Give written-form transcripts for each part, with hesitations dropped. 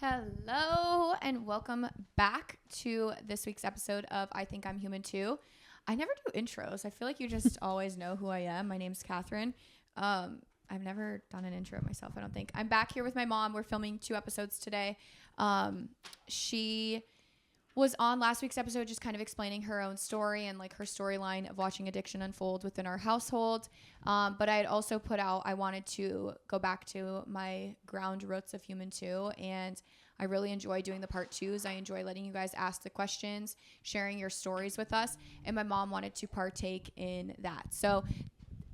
Hello and welcome back to this week's episode of I Think I'm Human Too. I never do intros. I feel like you just always know who I am. My name's Catherine. I've never done an intro of myself, I don't think. I'm back here with my mom. We're filming 2 episodes today. She was on last week's episode just kind of explaining her own story and like her storyline of watching addiction unfold within our household. But I had also put out, I wanted to go back to my ground roots of Human Too. And I really enjoy doing the part 2s. I enjoy letting you guys ask the questions, sharing your stories with us. And my mom wanted to partake in that. So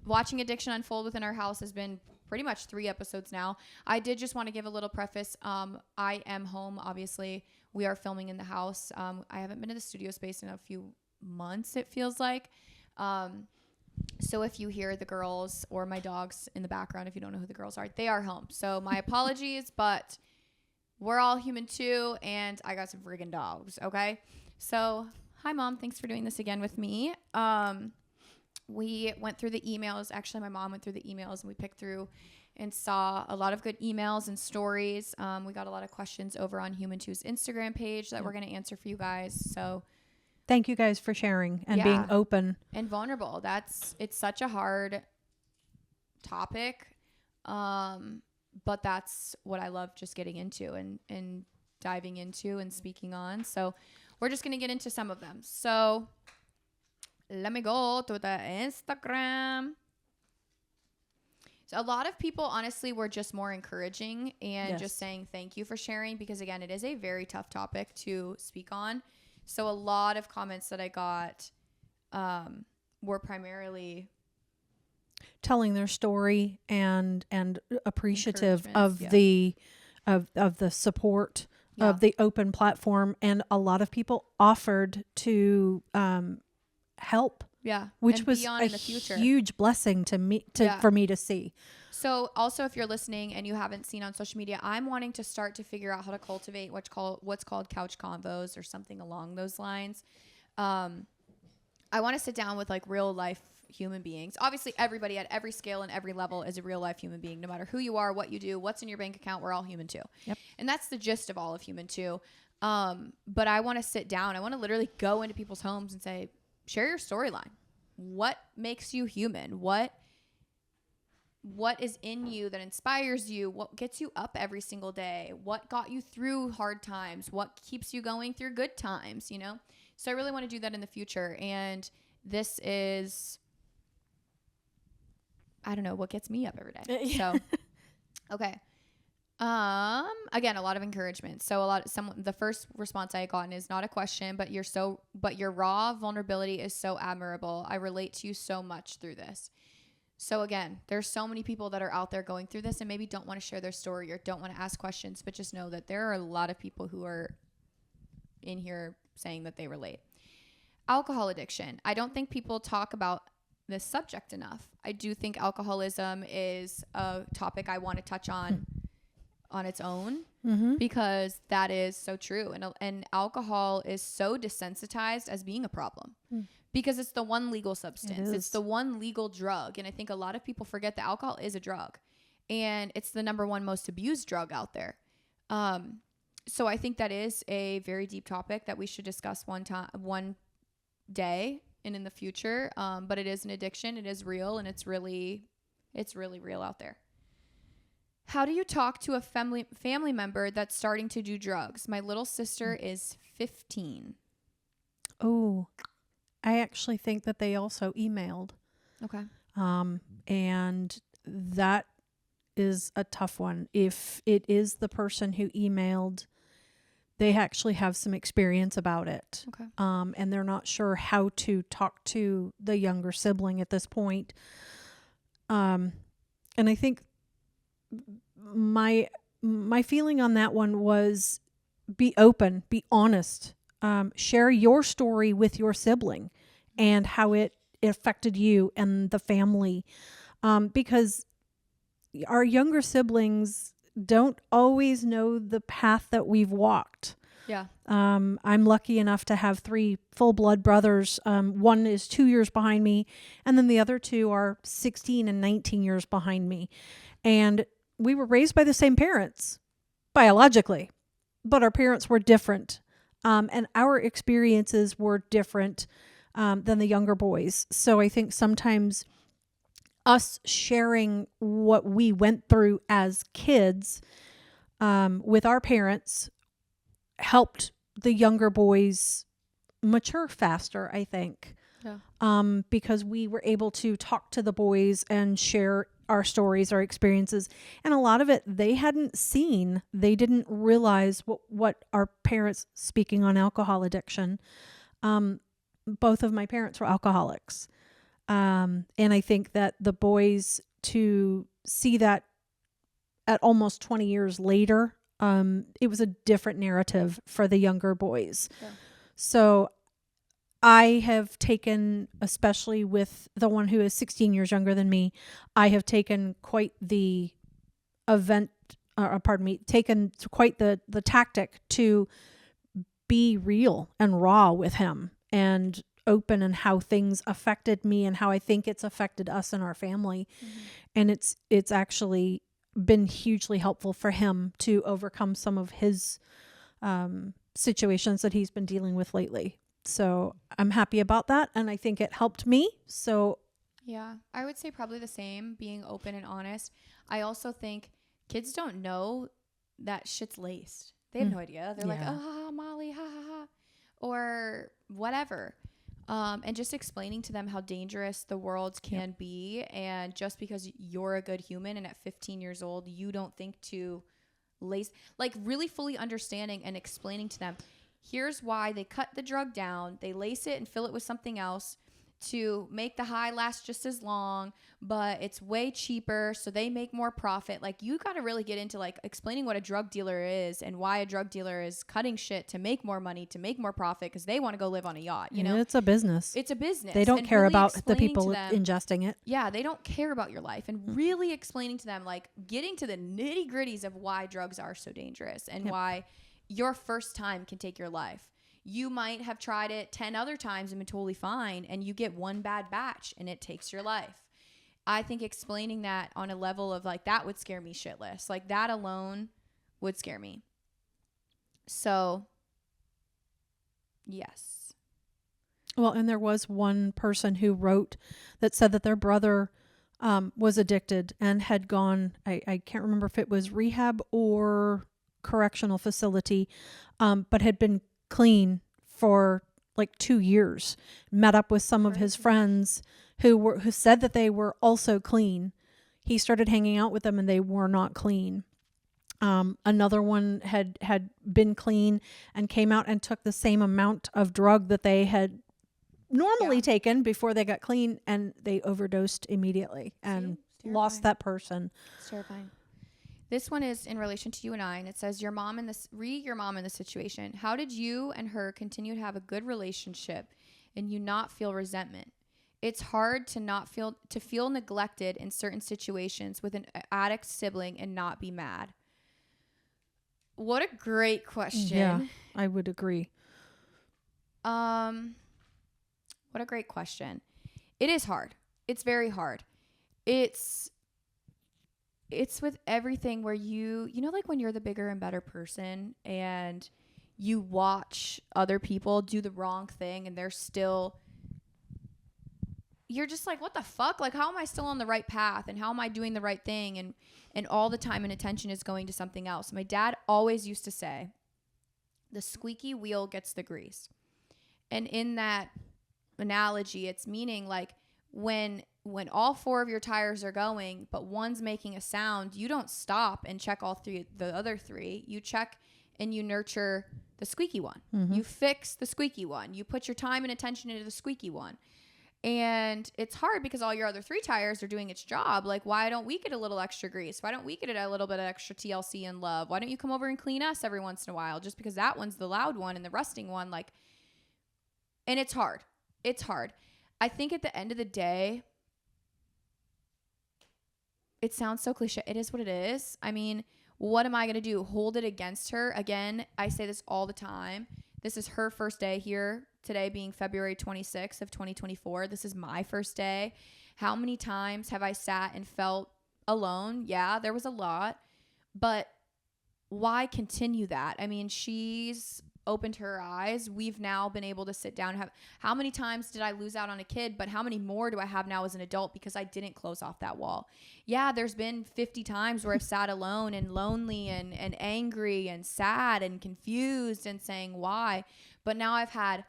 watching addiction unfold within our house has been pretty much 3 episodes now. I did just want to give a little preface. I am home, obviously. We are filming in the house. I haven't been to the studio space in a few months, it feels like. So if you hear the girls or my dogs in the background, if you don't know who the girls are, they are home. So my apologies, but we're all human too, and I got some friggin' dogs, okay? So, hi, Mom. Thanks for doing this again with me. We went through the emails. Actually, my mom went through the emails, and we picked through and saw a lot of good emails and stories. We got a lot of questions over on Human Two's Instagram page that we're going to answer for you guys. So thank you guys for sharing and being open and vulnerable. It's such a hard topic. But that's what I love just getting into and diving into and speaking on. So we're just going to get into some of them. So let me go to the Instagram. So a lot of people, honestly, were just more encouraging and just saying thank you for sharing because, again, it is a very tough topic to speak on. So a lot of comments that I got were primarily telling their story and appreciative of the support of the open platform, and a lot of people offered to help. Yeah. Which and was a huge blessing to me for me to see. So also, if you're listening and you haven't seen on social media, I'm wanting to start to figure out how to cultivate what's called couch convos or something along those lines. I want to sit down with like real life human beings. Obviously, everybody at every scale and every level is a real life human being, no matter who you are, what you do, what's in your bank account. We're all human too. Yep. And that's the gist of all of Human Too. But I want to sit down. I want to literally go into people's homes and say, share your storyline. What makes you human? What is in you that inspires you? What gets you up every single day? What got you through hard times? What keeps you going through good times, you know? So I really want to do that in the future. And this is, I don't know, what gets me up every day. So, okay. Again, a lot of encouragement. So the first response I had gotten is not a question, but your raw vulnerability is so admirable. I relate to you so much through this. So again, there's so many people that are out there going through this and maybe don't want to share their story or don't want to ask questions, but just know that there are a lot of people who are in here saying that they relate. Alcohol addiction. I don't think people talk about this subject enough. I do think alcoholism is a topic I want to touch on its own, because that is so true. And alcohol is so desensitized as being a problem because it's the one legal substance. It's the one legal drug. And I think a lot of people forget that alcohol is a drug and it's the number 1 most abused drug out there. So I think that is a very deep topic that we should discuss one day and in the future. But it is an addiction. It is real, and it's really real out there. How do you talk to a family member that's starting to do drugs? My little sister is 15. Oh, I actually think that they also emailed. Okay. And that is a tough one. If it is the person who emailed, they actually have some experience about it. Okay. And they're not sure how to talk to the younger sibling at this point. And I think my feeling on that one was be open, be honest, share your story with your sibling and how it affected you and the family, because our younger siblings don't always know the path that we've walked. Yeah. I'm lucky enough to have 3 full blood brothers. One is 2 years behind me, and then the other 2 are 16 and 19 years behind me. And we were raised by the same parents, biologically, but our parents were different. And our experiences were different than the younger boys. So I think sometimes us sharing what we went through as kids with our parents helped the younger boys mature faster, I think. Yeah. Because we were able to talk to the boys and share our stories, our experiences. And a lot of it they hadn't seen. They didn't realize what our parents, speaking on alcohol addiction, both of my parents were alcoholics. And I think that the boys, to see that at almost 20 years later, it was a different narrative for the younger boys. Yeah. So I have taken, especially with the one who is 16 years younger than me, I have taken quite the taken quite the tactic to be real and raw with him and open and how things affected me and how I think it's affected us and our family. Mm-hmm. And it's actually been hugely helpful for him to overcome some of his situations that he's been dealing with lately. So I'm happy about that. And I think it helped me. So Yeah, I would say probably the same, being open and honest. I also think kids don't know that shit's laced. They have no idea. They're like, Yeah. oh, ha, ha, Molly, ha, ha, ha, or whatever. And just explaining to them how dangerous the world can be. And just because you're a good human and at 15 years old, you don't think to lace, like really fully understanding and explaining to them, here's why they cut the drug down. They lace it and fill it with something else to make the high last just as long, but it's way cheaper, so they make more profit. Like, you got to really get into like explaining what a drug dealer is and why a drug dealer is cutting shit to make more money, to make more profit, because they want to go live on a yacht. You know, it's a business. It's a business. They don't And care really about the explaining people to them, ingesting it. yeah, they don't care about your life, and really explaining to them, like getting to the nitty gritties of why drugs are so dangerous and why your first time can take your life. You might have tried it 10 other times and been totally fine, and you get one bad batch and it takes your life. I think explaining that on a level of like, that would scare me shitless. Like, that alone would scare me. So, yes. Well, and there was one person who wrote that said that their brother was addicted and had gone, I can't remember if it was rehab or correctional facility, but had been clean for like 2 years, met up with some of his friends who said that they were also clean. He started hanging out with them and they were not clean. Another one had been clean and came out and took the same amount of drug that they had normally taken before they got clean, and they overdosed immediately and lost that person. It's terrifying. This one is in relation to you and I, and it says, your mom in this situation. How did you and her continue to have a good relationship and you not feel resentment? It's hard to feel neglected in certain situations with an addict sibling and not be mad. What a great question. Yeah, I would agree. What a great question. It is hard. It's very hard. It's with everything where you know, like when you're the bigger and better person and you watch other people do the wrong thing and you're just like, what the fuck? Like, how am I still on the right path? And how am I doing the right thing? And all the time and attention is going to something else. My dad always used to say, the squeaky wheel gets the grease. And in that analogy, it's meaning like when all 4 of your tires are going, but one's making a sound, you don't stop and check the other 3. You check and you nurture the squeaky one. Mm-hmm. You fix the squeaky one. You put your time and attention into the squeaky one. And it's hard because all your other 3 tires are doing its job. Like, why don't we get a little extra grease? Why don't we get a little bit of extra TLC and love? Why don't you come over and clean us every once in a while? Just because that one's the loud one and the rusting one, like, and it's hard. It's hard. I think at the end of the day, it sounds so cliche. It is what it is. I mean, what am I going to do? Hold it against her? Again, I say this all the time. This is her first day here, today being February 26th of 2024. This is my first day. How many times have I sat and felt alone? Yeah, there was a lot. But why continue that? I mean, she's opened her eyes. We've now been able to sit down and have, how many times did I lose out on a kid, but how many more do I have now as an adult because I didn't close off that wall? Yeah, there's been 50 times where I've sat alone and lonely and angry and sad and confused and saying why. But now I've had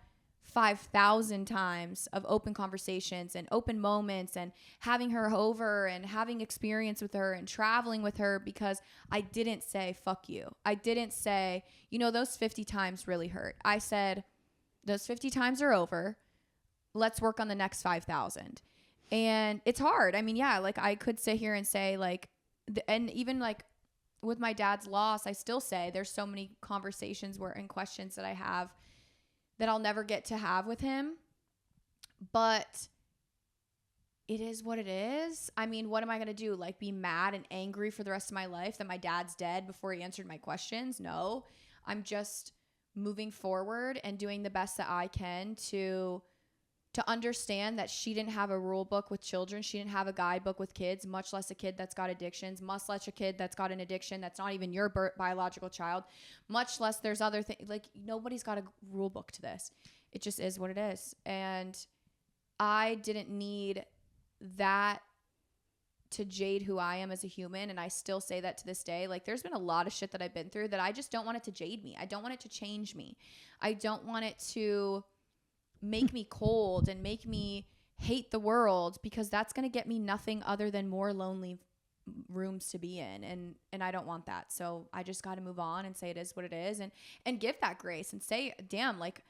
5,000 times of open conversations and open moments and having her over and having experience with her and traveling with her because I didn't say, fuck you. I didn't say, you know, those 50 times really hurt. I said, those 50 times are over. Let's work on the next 5,000. And it's hard. I mean, yeah, like I could sit here and say like, and even like with my dad's loss, I still say there's so many conversations where and questions that I have that I'll never get to have with him. But it is what it is. I mean, what am I going to do? Like be mad and angry for the rest of my life that my dad's dead before he answered my questions? No, I'm just moving forward and doing the best that I can to understand that she didn't have a rule book with children. She didn't have a guidebook with kids, much less a kid that's got addictions, much less a kid that's got an addiction that's not even your biological child, much less there's other things. Like nobody's got a rule book to this. It just is what it is. And I didn't need that to jade who I am as a human. And I still say that to this day. Like there's been a lot of shit that I've been through that I just don't want it to jade me. I don't want it to change me. I don't want it to make me cold and make me hate the world, because that's going to get me nothing other than more lonely rooms to be in. And I don't want that. So I just got to move on and say it is what it is, and give that grace and say, damn, like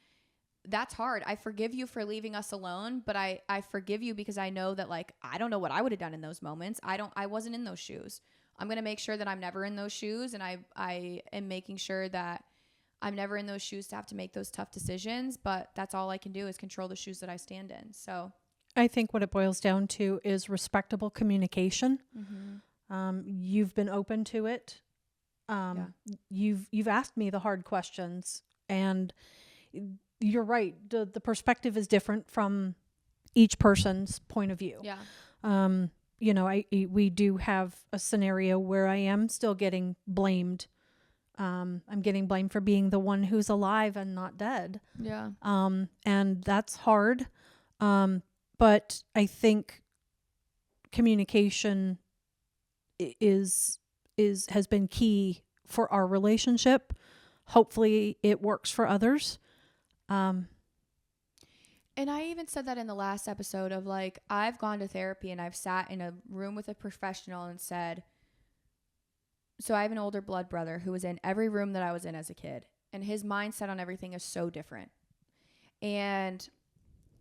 that's hard. I forgive you for leaving us alone, but I forgive you because I know that like, I don't know what I would have done in those moments. I wasn't in those shoes. I'm going to make sure that I'm never in those shoes. And I am making sure that I'm never in those shoes to have to make those tough decisions, but that's all I can do is control the shoes that I stand in. So I think what it boils down to is respectable communication. You've been open to it. You've asked me the hard questions, and you're right. The perspective is different from each person's point of view. Yeah. You know, we do have a scenario where I am still getting blamed. I'm getting blamed for being the one who's alive and not dead. Yeah. And that's hard. But I think communication has been key for our relationship. Hopefully it works for others. And I even said that in the last episode of like, I've gone to therapy and I've sat in a room with a professional and said, so I have an older blood brother who was in every room that I was in as a kid, and his mindset on everything is so different. And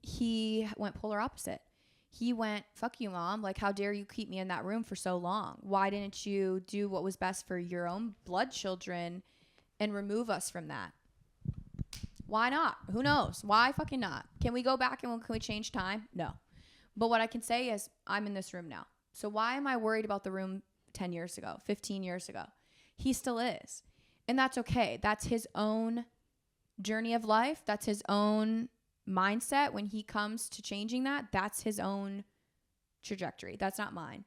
he went polar opposite. He went, fuck you, Mom. Like, how dare you keep me in that room for so long? Why didn't you do what was best for your own blood children and remove us from that? Why not? Who knows? Why fucking not? Can we go back and can we change time? No. But what I can say is I'm in this room now. So why am I worried about the room 10 years ago, 15 years ago? He still is. And that's okay. That's his own journey of life. That's his own mindset. When he comes to changing that, that's his own trajectory. That's not mine.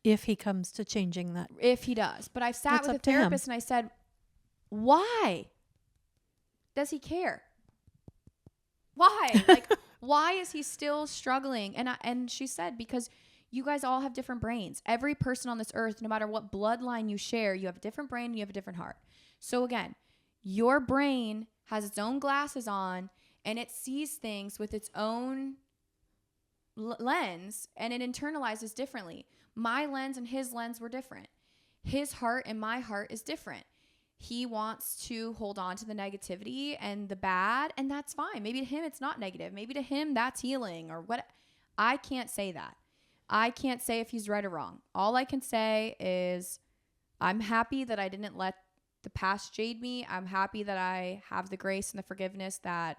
If he comes to changing that. If he does. But I've sat with a therapist and I said, why does he care? Why? Like, why is he still struggling? And she said, because you guys all have different brains. Every person on this earth, no matter what bloodline you share, you have a different brain and you have a different heart. So again, your brain has its own glasses on and it sees things with its own lens, and it internalizes differently. My lens and his lens were different. His heart and my heart is different. He wants to hold on to the negativity and the bad, and that's fine. Maybe to him it's not negative. Maybe to him that's healing or what. I can't say that. I can't say if he's right or wrong. All I can say is I'm happy that I didn't let the past jade me. I'm happy that I have the grace and the forgiveness that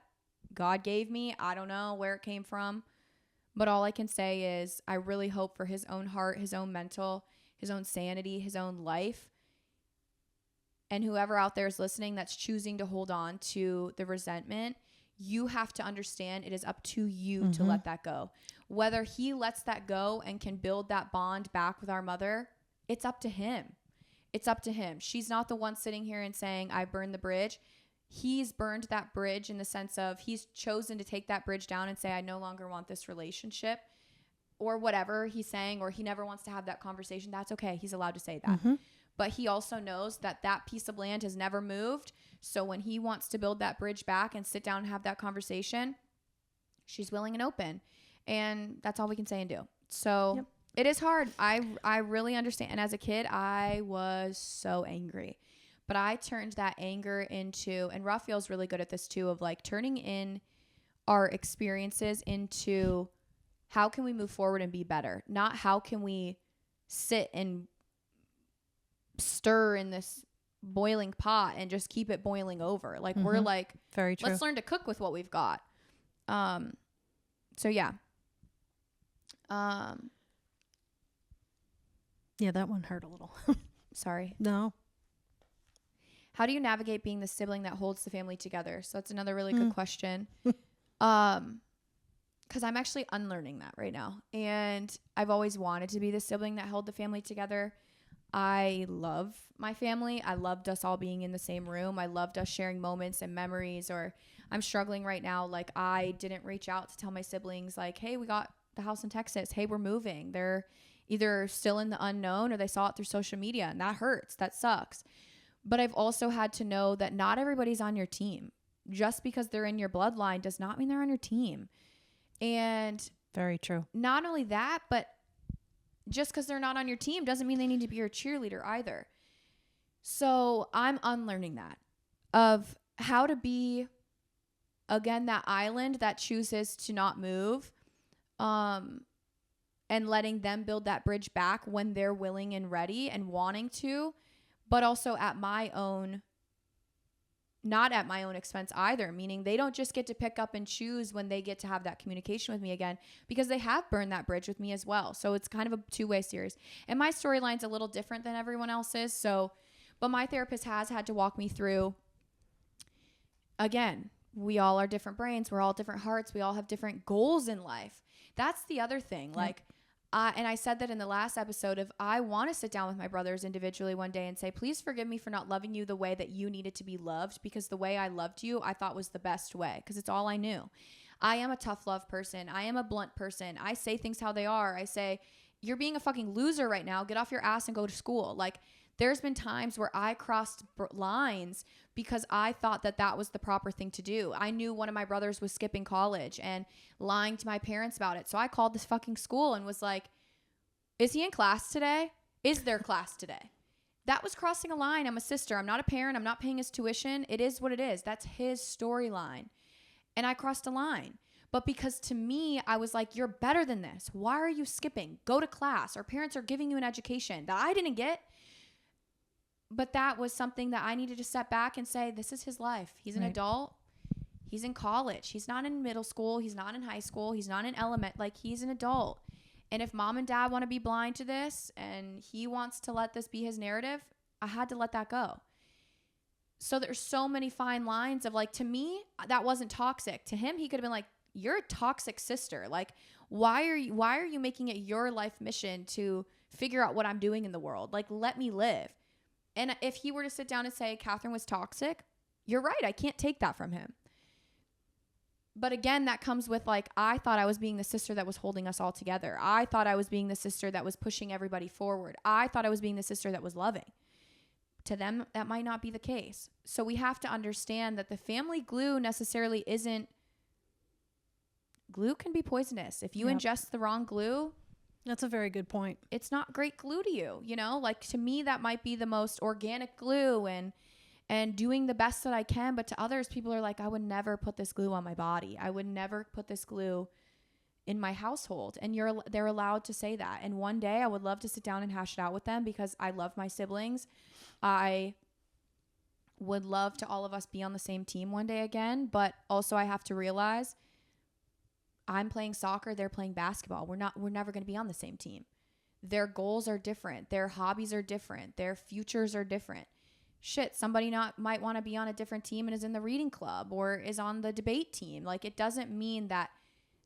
God gave me. I don't know where it came from, but all I can say is I really hope for his own heart, his own mental, his own sanity, his own life. And whoever out there is listening that's choosing to hold on to the resentment, you have to understand it is up to you to let that go. Whether he lets that go and can build that bond back with our mother, it's up to him. It's up to him. She's not the one sitting here and saying, I burned the bridge. He's burned that bridge in the sense of he's chosen to take that bridge down and say, I no longer want this relationship, or whatever he's saying, or he never wants to have that conversation. That's okay. He's allowed to say that. Mm-hmm. But he also knows that that piece of land has never moved. So when he wants to build that bridge back and sit down and have that conversation, she's willing and open. And that's all we can say and do. So Yep. It is hard. I really understand. And as a kid, I was so angry. But I turned that anger into, and Raphael's really good at this too, of like turning in our experiences into how can we move forward and be better? Not how can we sit and stir in this boiling pot and just keep it boiling over. Like we're like, very true. Let's learn to cook with what we've got. So yeah. Yeah, that one hurt a little. Sorry. No. How do you navigate being the sibling that holds the family together? So that's another really good question. Because I'm actually unlearning that right now. And I've always wanted to be the sibling that held the family together. I love my family. I loved us all being in the same room. I loved us sharing moments and memories. Or I'm struggling right now. Like I didn't reach out to tell my siblings like, hey, we got the house in Texas. Hey, we're moving. They're either still in the unknown or they saw it through social media, and that hurts. That sucks. But I've also had to know that not everybody's on your team. Just because they're in your bloodline does not mean they're on your team. And very true. Not only that, but just because they're not on your team doesn't mean they need to be your cheerleader either. So I'm unlearning that of how to be, again, that island that chooses to not move, and letting them build that bridge back when they're willing and ready and wanting to, but also at my own, not at my own expense either, meaning they don't just get to pick up and choose when they get to have that communication with me again, because they have burned that bridge with me as well. So it's kind of a two-way series. And my storyline's a little different than everyone else's. So, but my therapist has had to walk me through, again, we all are different brains. We're all different hearts. We all have different goals in life. That's the other thing. Like, and I said that in the last episode of, I want to sit down with my brothers individually one day and say, please forgive me for not loving you the way that you needed to be loved, because the way I loved you, I thought was the best way, because it's all I knew. I am a tough love person. I am a blunt person. I say things how they are. I say, you're being a fucking loser right now. Get off your ass and go to school. Like, there's been times where I crossed lines because I thought that that was the proper thing to do. I knew one of my brothers was skipping college and lying to my parents about it. So I called this fucking school and was like, is he in class today? Is there class today? That was crossing a line. I'm a sister. I'm not a parent. I'm not paying his tuition. It is what it is. That's his storyline. And I crossed a line. But because to me, I was like, you're better than this. Why are you skipping? Go to class. Our parents are giving you an education that I didn't get. But that was something that I needed to step back and say, this is his life. He's an adult. He's in college. He's not in middle school. He's not in high school. He's not in he's an adult. And if mom and dad want to be blind to this and he wants to let this be his narrative, I had to let that go. So there's so many fine lines of like, to me, that wasn't toxic. To him, he could have been like, you're a toxic sister. Like, why are you making it your life mission to figure out what I'm doing in the world? Like, let me live. And if he were to sit down and say Catherine was toxic, you're right. I can't take that from him. But again, that comes with like, I thought I was being the sister that was holding us all together. I thought I was being the sister that was pushing everybody forward. I thought I was being the sister that was loving. To them, that might not be the case. So we have to understand that the family glue necessarily isn't, glue can be poisonous. If you ingest the wrong glue, that's a very good point. It's not great glue to you, you know? Like, to me, that might be the most organic glue and doing the best that I can. But to others, people are like, I would never put this glue on my body. I would never put this glue in my household. And they're allowed to say that. And one day I would love to sit down and hash it out with them, because I love my siblings. I would love to all of us be on the same team one day again. But also I have to realize I'm playing soccer, they're playing basketball. We're never going to be on the same team. Their goals are different. Their hobbies are different. Their futures are different. Shit, somebody might want to be on a different team and is in the reading club or is on the debate team. Like, it doesn't mean that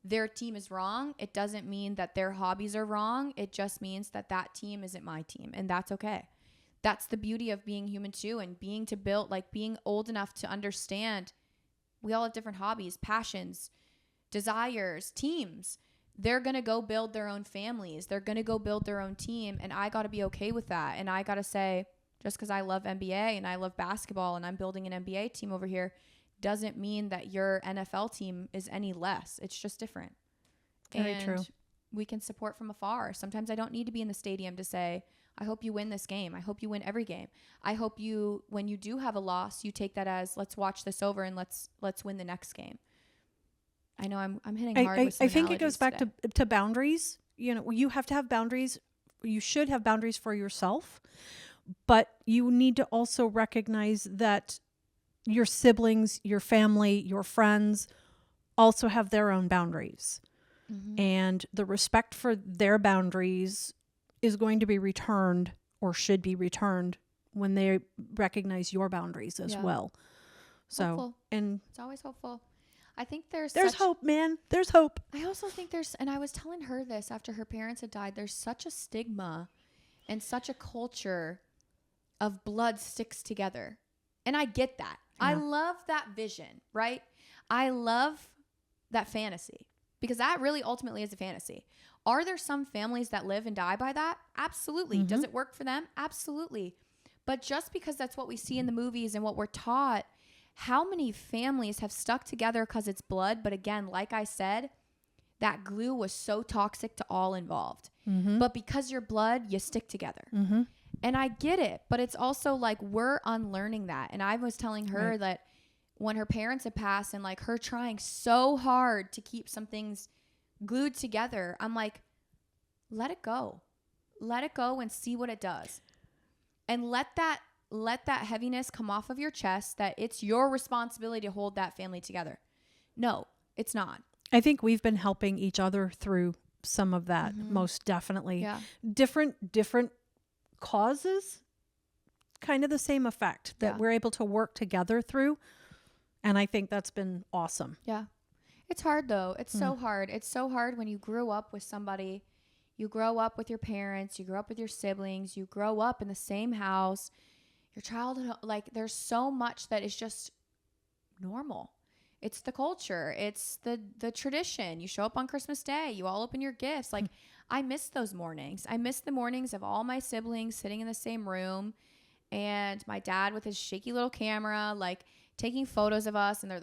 their team is wrong. It doesn't mean that their hobbies are wrong. It just means that that team isn't my team, and that's okay. that's the beauty of being human too, and being old enough to understand we all have different hobbies, passions, desires, teams. They're going to go build their own families. They're going to go build their own team. And I got to be okay with that. And I got to say, just because I love NBA and I love basketball and I'm building an NBA team over here, doesn't mean that your NFL team is any less. It's just different. Very true. We can support from afar. Sometimes I don't need to be in the stadium to say, I hope you win this game. I hope you win every game. I hope you, when you do have a loss, you take that as, let's watch this over and let's win the next game. I know I'm hitting hard with some I think it goes back today. to boundaries. You know, you have to have boundaries. You should have boundaries for yourself, but you need to also recognize that your siblings, your family, your friends also have their own boundaries. Mm-hmm. And the respect for their boundaries is going to be returned, or should be returned, when they recognize your boundaries as well. So, hopeful. and It's always hopeful. I think there's hope, man. There's hope. I also think and I was telling her this after her parents had died, there's such a stigma and such a culture of blood sticks together. And I get that. Yeah. I love that vision, right? I love that fantasy, because that really ultimately is a fantasy. Are there some families that live and die by that? Absolutely. Mm-hmm. Does it work for them? Absolutely. But just because that's what we see in the movies and what we're taught, how many families have stuck together because it's blood? But again, like I said, that glue was so toxic to all involved. Mm-hmm. But because you're blood, you stick together. Mm-hmm. And I get it, but it's also like we're unlearning that. And I was telling her that when her parents had passed and like her trying so hard to keep some things glued together, I'm like, let it go. Let it go and see what it does. And let that heaviness come off of your chest, that it's your responsibility to hold that family together. No, it's not. I think we've been helping each other through some of that, most definitely. Yeah. Different causes, kind of the same effect that we're able to work together through. And I think that's been awesome. Yeah. It's hard though. It's so hard. It's so hard when you grew up with somebody. You grow up with your parents. You grow up with your siblings. You grow up in the same house. Your childhood, like there's so much that is just normal. It's the culture. It's the tradition. You show up on Christmas Day. You all open your gifts. Like I miss those mornings. I miss the mornings of all my siblings sitting in the same room, and my dad with his shaky little camera, like taking photos of us, and they're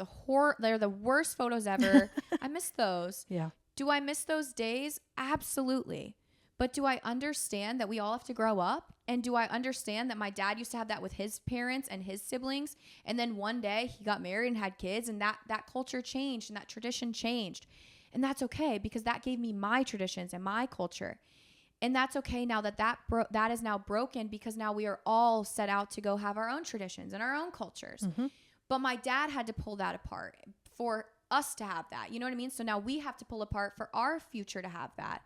the worst photos ever. I miss those. Yeah. Do I miss those days? Absolutely. But do I understand that we all have to grow up? And do I understand that my dad used to have that with his parents and his siblings? And then one day he got married and had kids, and that culture changed and that tradition changed. And that's okay, because that gave me my traditions and my culture. And that's okay now that is now broken, because now we are all set out to go have our own traditions and our own cultures. Mm-hmm. But my dad had to pull that apart for us to have that. You know what I mean? So now we have to pull apart for our future to have that.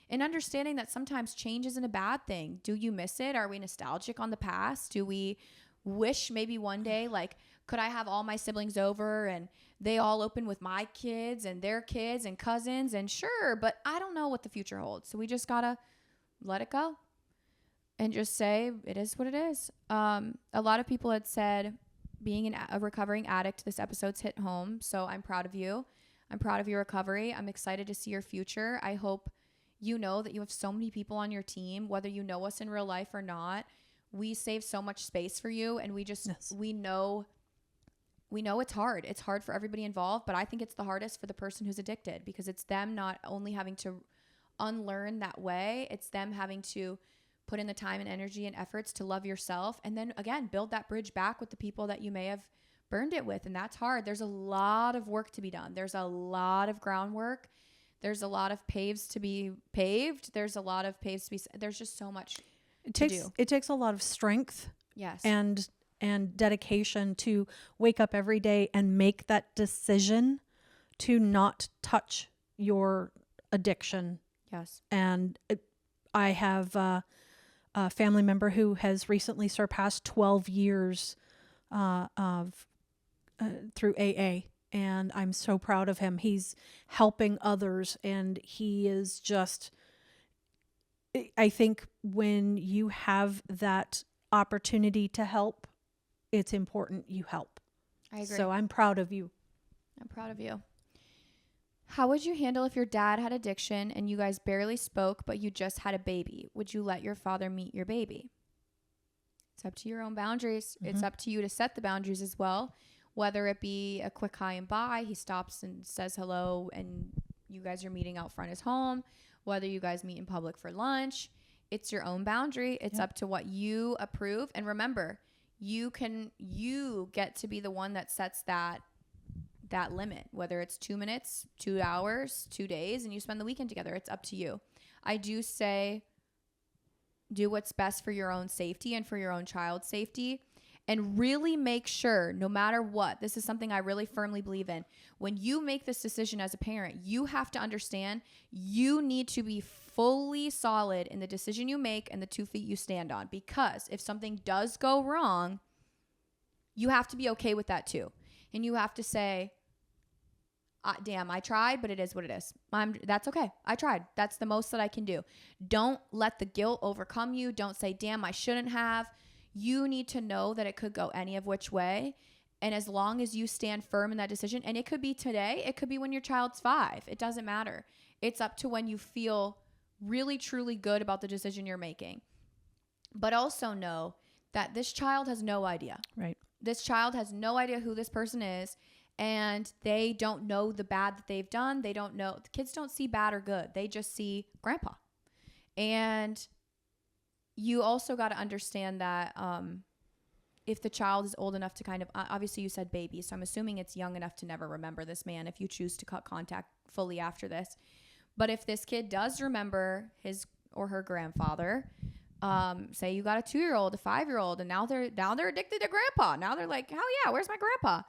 And understanding that sometimes change isn't a bad thing. Do you miss it? Are we nostalgic on the past? Do we wish maybe one day, like, could I have all my siblings over and they all open with my kids and their kids and cousins? And sure, but I don't know what the future holds. So we just got to let it go and just say it is what it is. A lot of people had said being a recovering addict, this episode's hit home. So I'm proud of you. I'm proud of your recovery. I'm excited to see your future. I hope you know that you have so many people on your team, whether you know us in real life or not. We save so much space for you, and we just, we know it's hard. It's hard for everybody involved, but I think it's the hardest for the person who's addicted, because it's them not only having to unlearn that way, it's them having to put in the time and energy and efforts to love yourself. And then again, build that bridge back with the people that you may have burned it with. And that's hard. There's a lot of work to be done. There's a lot of groundwork. There's a lot of paves to be paved. There's a lot of paves to be, there's just so much to do. It takes a lot of strength. Yes. And dedication to wake up every day and make that decision to not touch your addiction. Yes. And I have a family member who has recently surpassed 12 years through AA. And I'm so proud of him. He's helping others, and he is just, I think when you have that opportunity to help, it's important you help. I agree. So I'm proud of you. I'm proud of you. How would you handle if your dad had addiction and you guys barely spoke, but you just had a baby? Would you let your father meet your baby? It's up to your own boundaries. It's up to you to set the boundaries as well. Whether it be a quick hi and bye, he stops and says hello and you guys are meeting out front of his home. Whether you guys meet in public for lunch, it's your own boundary. It's up to what you approve. And remember, you get to be the one that sets that limit, whether it's 2 minutes, 2 hours, 2 days, and you spend the weekend together. It's up to you. I do say do what's best for your own safety and for your own child's safety, and really make sure, no matter what, this is something I really firmly believe in. When you make this decision as a parent, you have to understand you need to be fully solid in the decision you make and the 2 feet you stand on, because if something does go wrong, you have to be okay with that too. And you have to say, damn, I tried, but it is what it is. That's okay. I tried. That's the most that I can do. Don't let the guilt overcome you. Don't say, damn, I shouldn't have. You need to know that it could go any of which way. And as long as you stand firm in that decision, and it could be today, it could be when your child's 5. It doesn't matter. It's up to when you feel really, truly good about the decision you're making. But also know that this child has no idea. Right. This child has no idea who this person is, and they don't know the bad that they've done. They don't know. The kids don't see bad or good. They just see grandpa. And you also got to understand that if the child is old enough to kind of, obviously you said baby, so I'm assuming it's young enough to never remember this man if you choose to cut contact fully after this. But if this kid does remember his or her grandfather, say you got a 2-year-old, a 5-year-old, and now they're addicted to grandpa. Now they're like, hell yeah, where's my grandpa?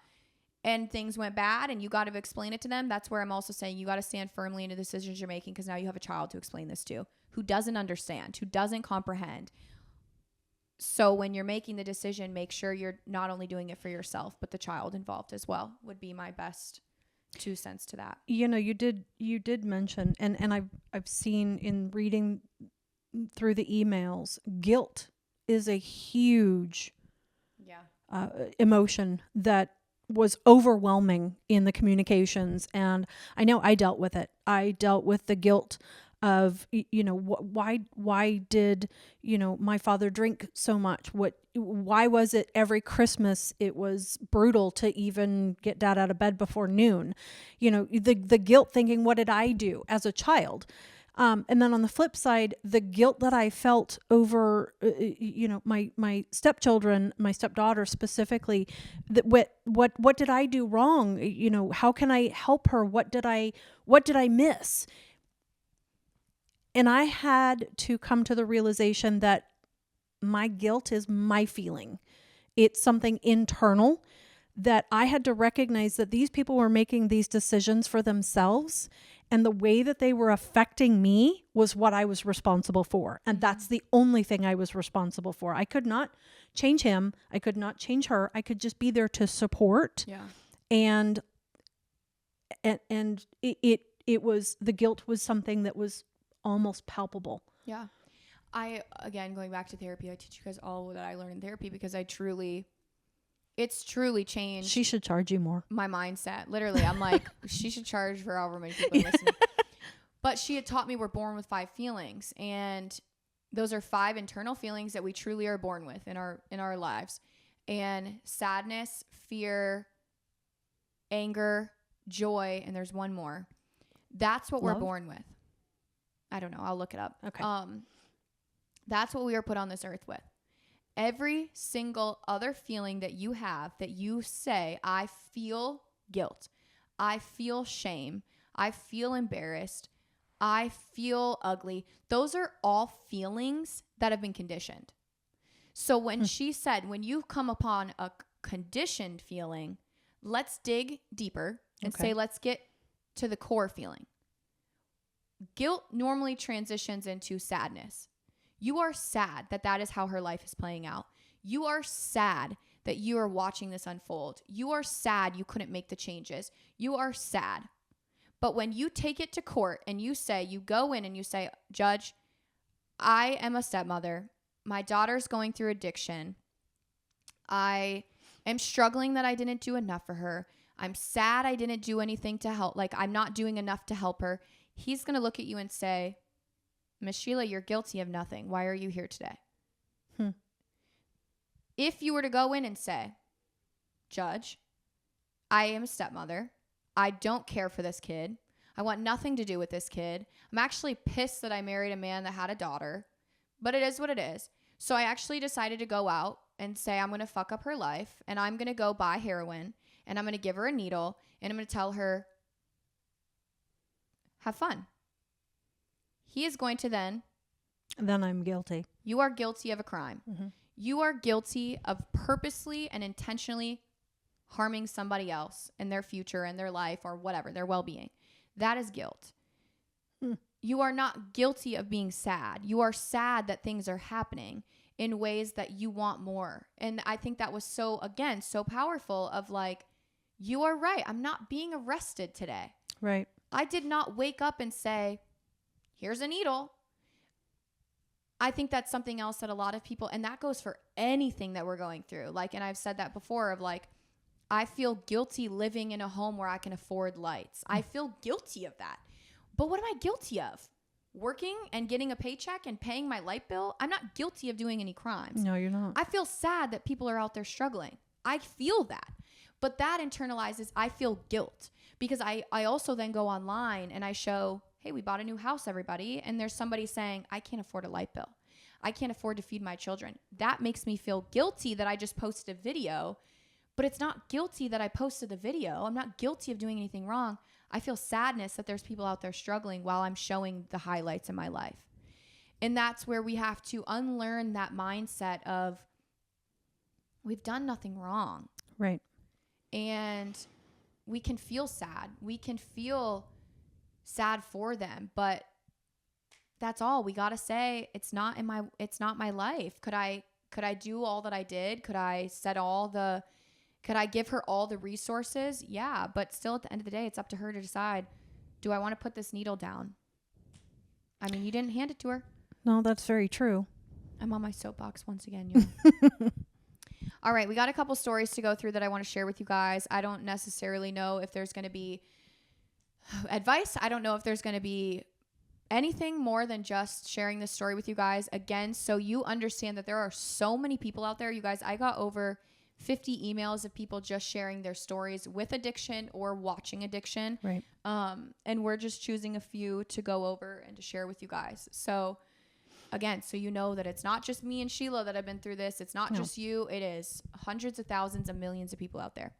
And things went bad and you got to explain it to them. That's where I'm also saying you got to stand firmly in the decisions you're making, because now you have a child to explain this to who doesn't understand, who doesn't comprehend. So when you're making the decision, make sure you're not only doing it for yourself, but the child involved as well, would be my best 2 cents to that. You know, you did mention, and I've seen in reading through the emails, guilt is a huge emotion that was overwhelming in the communications. And I know I dealt with it. I dealt with the guilt of, you know, why did, you know, my father drink so much? Why was it every Christmas it was brutal to even get dad out of bed before noon? You know, the guilt, thinking, what did I do as a child? And then on the flip side, the guilt that I felt over, you know, my stepchildren, my stepdaughter specifically, that what did I do wrong? You know, how can I help her? What did I miss? And I had to come to the realization that my guilt is my feeling. It's something internal that I had to recognize that these people were making these decisions for themselves, and the way that they were affecting me was what I was responsible for. And that's the only thing I was responsible for. I could not change him. I could not change her. I could just be there to support. Yeah. And it was, the guilt was something that was almost palpable. Yeah. Again, going back to therapy, I teach you guys all that I learned in therapy, because it's truly changed. She should charge you more. My mindset. Literally, I'm like, she should charge for however many people are listening. But she had taught me we're born with 5 feelings, and those are 5 internal feelings that we truly are born with in our lives. And sadness, fear, anger, joy, and there's one more. That's what we're born with. I don't know. I'll look it up. Okay. That's what we are put on this earth with. Every single other feeling that you have, that you say, I feel guilt, I feel shame, I feel embarrassed, I feel ugly. Those are all feelings that have been conditioned. So when she said, when you come upon a conditioned feeling, let's dig deeper and say, let's get to the core feeling. Guilt normally transitions into sadness. You are sad that is how her life is playing out. You are sad that you are watching this unfold. You are sad you couldn't make the changes. You are sad. But when you take it to court and you go in and you say, Judge, I am a stepmother. my daughter's going through addiction. I am struggling that I didn't do enough for her. I'm sad I didn't do anything to help. Like, I'm not doing enough to help her. He's going to look at you and say, Miss Sheila, you're guilty of nothing. Why are you here today? If you were to go in and say, Judge, I am a stepmother. I don't care for this kid. I want nothing to do with this kid. I'm actually pissed that I married a man that had a daughter, but it is what it is. So I actually decided to go out and say, I'm going to fuck up her life, and I'm going to go buy heroin, and I'm going to give her a needle, and I'm going to tell her, have fun. He is going to then I'm guilty. You are guilty of a crime. Mm-hmm. You are guilty of purposely and intentionally harming somebody else in their future and their life or whatever, their well-being. That is guilt. You are not guilty of being sad. You are sad that things are happening in ways that you want more. And I think that was so powerful of like, you are right. I'm not being arrested today. Right. I did not wake up and say, here's a needle. I think that's something else that a lot of people, and that goes for anything that we're going through. Like, and I've said that before of like, I feel guilty living in a home where I can afford lights. I feel guilty of that. But what am I guilty of? Working and getting a paycheck and paying my light bill? I'm not guilty of doing any crimes. No, you're not. I feel sad that people are out there struggling. I feel that. But that internalizes, I feel guilt. Because I also then go online and I show, hey, we bought a new house, everybody. And there's somebody saying, I can't afford a light bill. I can't afford to feed my children. That makes me feel guilty that I just posted a video. But it's not guilty that I posted the video. I'm not guilty of doing anything wrong. I feel sadness that there's people out there struggling while I'm showing the highlights in my life. And that's where we have to unlearn that mindset of we've done nothing wrong. Right. And we can feel sad. We can feel sad for them, but that's all. We got to say it's not my life. Could I do all that I did? Could I give her all the resources? Yeah, but still at the end of the day, it's up to her to decide, do I want to put this needle down? I mean, you didn't hand it to her. No, that's very true. I'm on my soapbox once again, y'all. All right, we got a couple stories to go through that I want to share with you guys. I don't necessarily know if there's going to be advice. I don't know if there's going to be anything more than just sharing this story with you guys. Again, so you understand that there are so many people out there. You guys, I got over 50 emails of people just sharing their stories with addiction or watching addiction. Right. And we're just choosing a few to go over and to share with you guys. So again, so you know that it's not just me and Sheila that have been through this. It's not just you. It is hundreds of thousands and millions of people out there.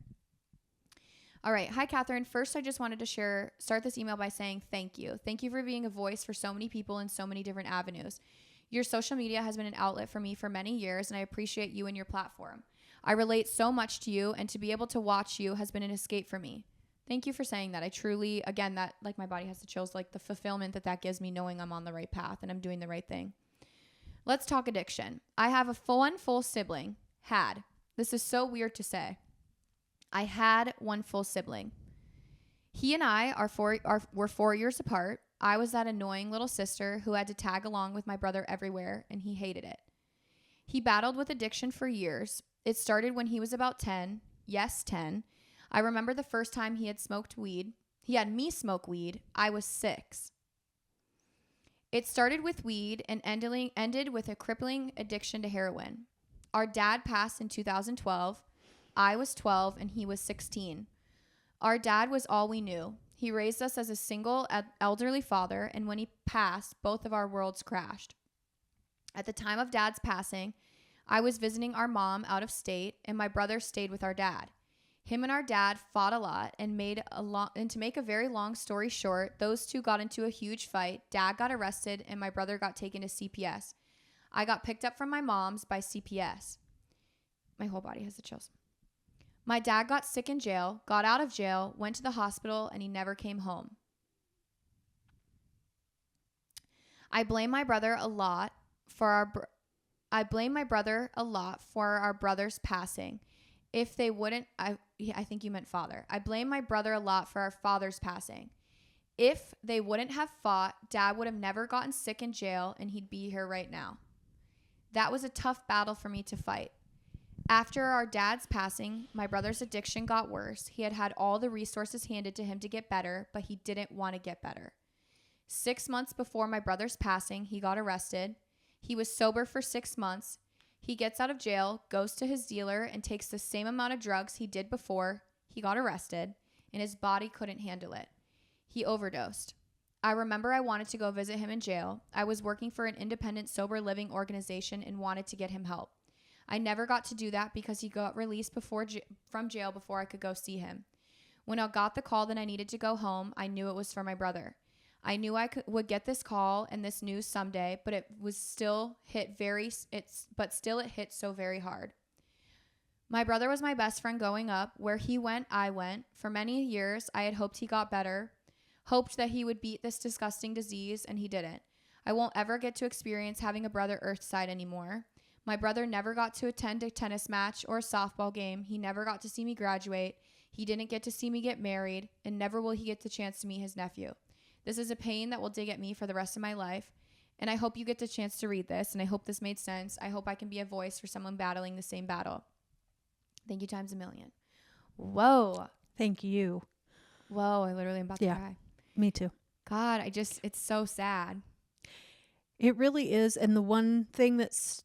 All right. Hi, Catherine. First, I just wanted to start this email by saying thank you. Thank you for being a voice for so many people in so many different avenues. Your social media has been an outlet for me for many years, and I appreciate you and your platform. I relate so much to you, and to be able to watch you has been an escape for me. Thank you for saying that. I truly, again, that like my body has the chills, like the fulfillment that gives me knowing I'm on the right path and I'm doing the right thing. Let's talk addiction. I have a full sibling. Had. This is so weird to say. I had one full sibling. He and I were 4 years apart. I was that annoying little sister who had to tag along with my brother everywhere, and he hated it. He battled with addiction for years. It started when he was about 10. Yes, 10. I remember the first time he had smoked weed. He had me smoke weed. I was 6. It started with weed and ended with a crippling addiction to heroin. Our dad passed in 2012. I was 12 and he was 16. Our dad was all we knew. He raised us as a single elderly father, and when he passed, both of our worlds crashed. At the time of Dad's passing, I was visiting our mom out of state, and my brother stayed with our dad. Him and our dad fought a lot, and to make a very long story short, those two got into a huge fight. Dad got arrested, and my brother got taken to CPS. I got picked up from my mom's by CPS. My whole body has the chills. My dad got sick in jail, got out of jail, went to the hospital, and he never came home. I blame my brother a lot for our brother's passing. If they wouldn't, I think you meant father. I blame my brother a lot for our father's passing. If they wouldn't have fought, Dad would have never gotten sick in jail, and he'd be here right now. That was a tough battle for me to fight. After our dad's passing, my brother's addiction got worse. He had had all the resources handed to him to get better, but he didn't want to get better. 6 months before my brother's passing, he got arrested. He was sober for 6 months. He gets out of jail, goes to his dealer, and takes the same amount of drugs he did before he got arrested, and his body couldn't handle it. He overdosed. I remember I wanted to go visit him in jail. I was working for an independent sober living organization and wanted to get him help. I never got to do that because he got released from jail before I could go see him. When I got the call that I needed to go home, I knew it was for my brother. I knew would get this call and this news someday, but it hit so very hard. My brother was my best friend growing up. Where he went, I went. For many years, I had hoped he got better, hoped that he would beat this disgusting disease, and he didn't. I won't ever get to experience having a brother Earthside anymore. My brother never got to attend a tennis match or a softball game. He never got to see me graduate. He didn't get to see me get married, and never will he get the chance to meet his nephew. This is a pain that will dig at me for the rest of my life, and I hope you get the chance to read this, and I hope this made sense. I hope I can be a voice for someone battling the same battle. Thank you times a million. Whoa. Thank you. Whoa, I literally am about to cry. Me too. God, it's so sad. It really is. And the one thing that's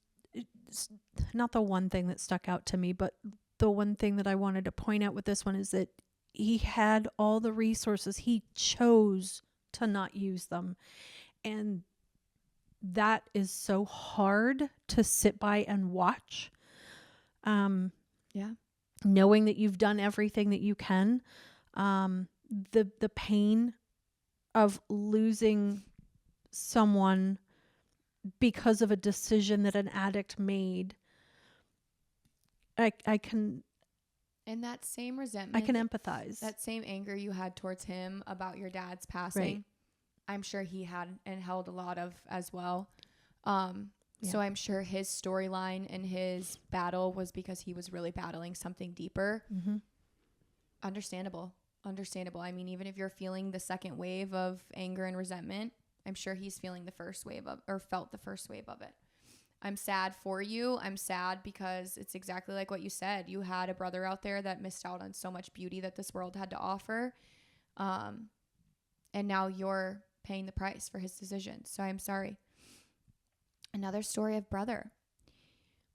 not the one thing that stuck out to me, but the one thing that I wanted to point out with this one is that he had all the resources. He chose to not use them. And that is so hard to sit by and watch. Yeah. Knowing that you've done everything that you can. The pain of losing someone because of a decision that an addict made. I can... And that same resentment. I can empathize. That same anger you had towards him about your dad's passing. Right. I'm sure he had and held a lot of as well. So I'm sure his storyline and his battle was because he was really battling something deeper. Mm-hmm. Understandable. I mean, even if you're feeling the second wave of anger and resentment, I'm sure he's feeling the first wave felt the first wave of it. I'm sad for you. I'm sad because it's exactly like what you said. You had a brother out there that missed out on so much beauty that this world had to offer. And now you're paying the price for his decisions. So I'm sorry. Another story of brother.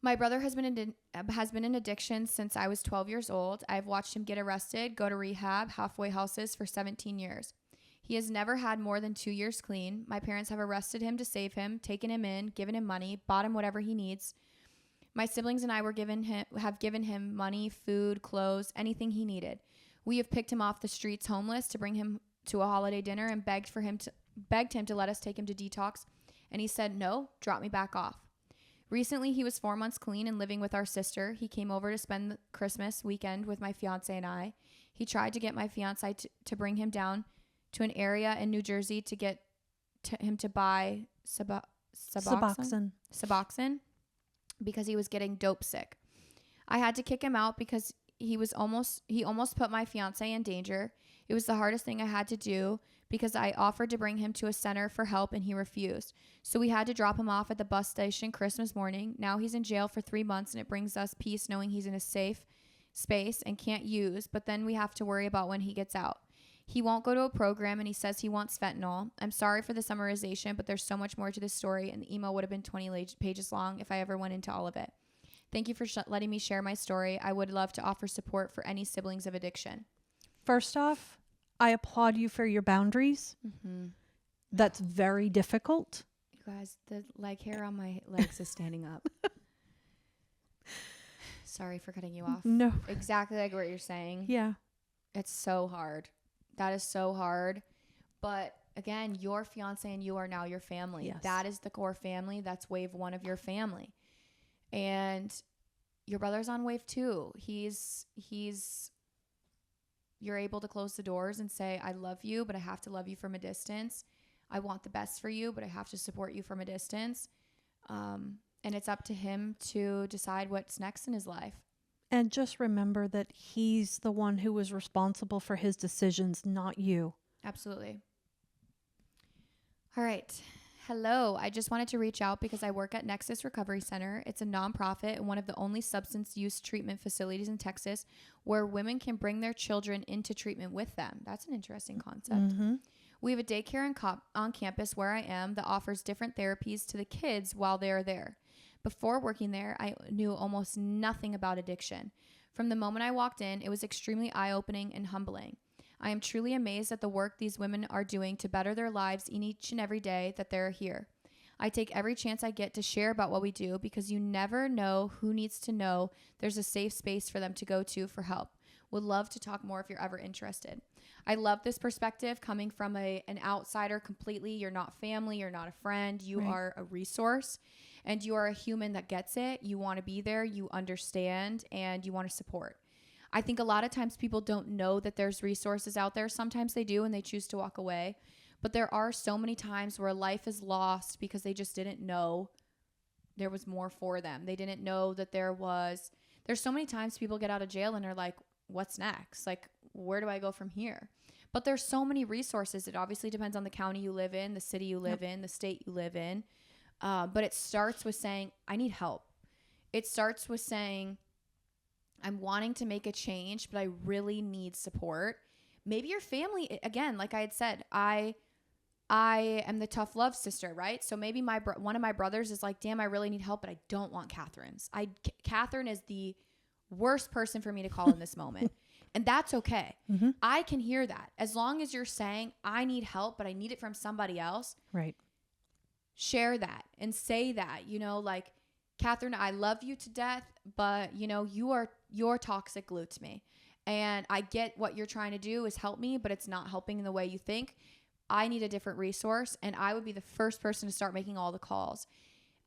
My brother has been in addiction since I was 12 years old. I've watched him get arrested, go to rehab, halfway houses for 17 years. He has never had more than 2 years clean. My parents have arrested him to save him, taken him in, given him money, bought him whatever he needs. My siblings and I have given him money, food, clothes, anything he needed. We have picked him off the streets homeless to bring him to a holiday dinner and begged him to let us take him to detox. And he said, no, drop me back off. Recently, he was 4 months clean and living with our sister. He came over to spend the Christmas weekend with my fiance and I. He tried to get my fiance to bring him down to an area in New Jersey to get him to buy Suboxone because he was getting dope sick. I had to kick him out because he almost put my fiance in danger. It was the hardest thing I had to do because I offered to bring him to a center for help and he refused. So we had to drop him off at the bus station Christmas morning. Now he's in jail for 3 months and it brings us peace knowing he's in a safe space and can't use, but then we have to worry about when he gets out. He won't go to a program and he says he wants fentanyl. I'm sorry for the summarization, but there's so much more to this story and the email would have been 20 pages long if I ever went into all of it. Thank you for letting me share my story. I would love to offer support for any siblings of addiction. First off, I applaud you for your boundaries. Mm-hmm. That's very difficult. You guys, the leg hair on my legs is standing up. Sorry for cutting you off. No. Exactly like what you're saying. Yeah. It's so hard. That is so hard. But again, your fiance and you are now your family. Yes. That is the core family. That's wave one of your family. And your brother's on wave two. You're able to close the doors and say, I love you, but I have to love you from a distance. I want the best for you, but I have to support you from a distance. And it's up to him to decide what's next in his life. And just remember that he's the one who was responsible for his decisions, not you. Absolutely. All right. Hello, I just wanted to reach out because I work at Nexus Recovery Center. It's a nonprofit and one of the only substance use treatment facilities in Texas where women can bring their children into treatment with them. That's an interesting concept. Mm-hmm. We have a daycare on campus where I am that offers different therapies to the kids while they are there. Before working there, I knew almost nothing about addiction. From the moment I walked in, it was extremely eye-opening and humbling. I am truly amazed at the work these women are doing to better their lives in each and every day that they're here. I take every chance I get to share about what we do because you never know who needs to know there's a safe space for them to go to for help. Would love to talk more if you're ever interested. I love this perspective coming from an outsider completely. You're not family. You're not a friend. You are a resource and you are a human that gets it. You want to be there. You understand and you want to support. I think a lot of times people don't know that there's resources out there. Sometimes they do and they choose to walk away. But there are so many times where life is lost because they just didn't know there was more for them. They didn't know that there's so many times people get out of jail and are like, what's next? Like, where do I go from here? But there's so many resources. It obviously depends on the county you live in, the city you live in, the state you live in. But it starts with saying, I need help. It starts with saying, I'm wanting to make a change, but I really need support. Maybe your family, again, like I had said, I am the tough love sister, right? So maybe one of my brothers is like, damn, I really need help, but I don't want Catherine's. Catherine is the worst person for me to call in this moment. And that's okay. Mm-hmm. I can hear that. As long as you're saying, I need help, but I need it from somebody else. Right. Share that and say that, like, Catherine, I love you to death, but you're toxic glue to me. And I get what you're trying to do is help me, but it's not helping in the way you think. I need a different resource. And I would be the first person to start making all the calls.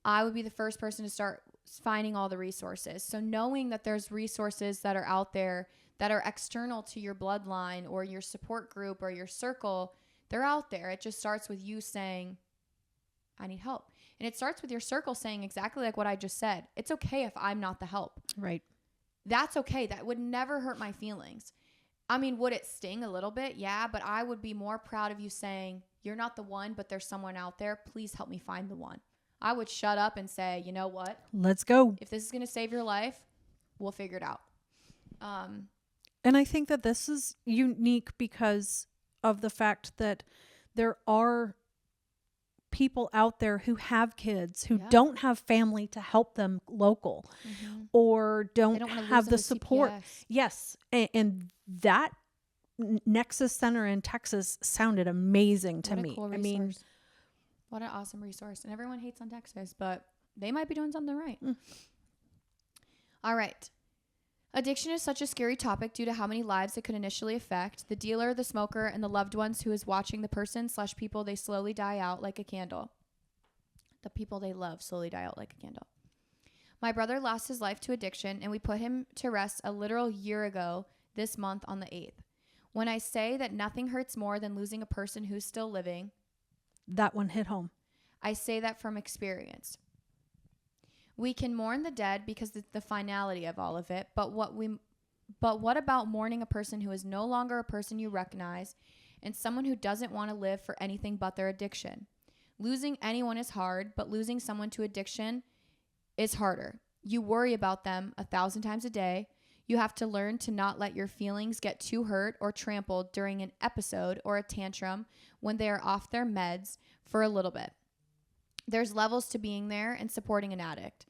I would be the first person to start finding all the resources. So knowing that there's resources that are out there that are external to your bloodline or your support group or your circle, they're out there. It just starts with you saying, I need help. And it starts with your circle saying exactly like what I just said. It's okay if I'm not the help. Right. That's okay. That would never hurt my feelings. I mean, would it sting a little bit? Yeah, but I would be more proud of you saying, you're not the one, but there's someone out there. Please help me find the one. I would shut up and say, you know what? Let's go. If this is going to save your life, we'll figure it out. And I think that this is unique because of the fact that there are people out there who have kids who don't have family to help them local or don't have the support. CPS. Yes. And that Nexus Center in Texas sounded amazing to me. Cool, I mean, what an awesome resource. And everyone hates on Texas, but they might be doing something right. All right. Addiction is such a scary topic due to how many lives it could initially affect. The dealer, the smoker, and the loved ones who is watching the person/people they slowly die out like a candle. The people they love slowly die out like a candle. My brother lost his life to addiction, and we put him to rest a literal year ago this month on the 8th. When I say that nothing hurts more than losing a person who's still living, that one hit home. I say that from experience. We can mourn the dead because it's the finality of all of it, but what about mourning a person who is no longer a person you recognize and someone who doesn't want to live for anything but their addiction? Losing anyone is hard, but losing someone to addiction is harder. You worry about them 1,000 times a day. You have to learn to not let your feelings get too hurt or trampled during an episode or a tantrum when they are off their meds for a little bit. There's levels to being there and supporting an addict.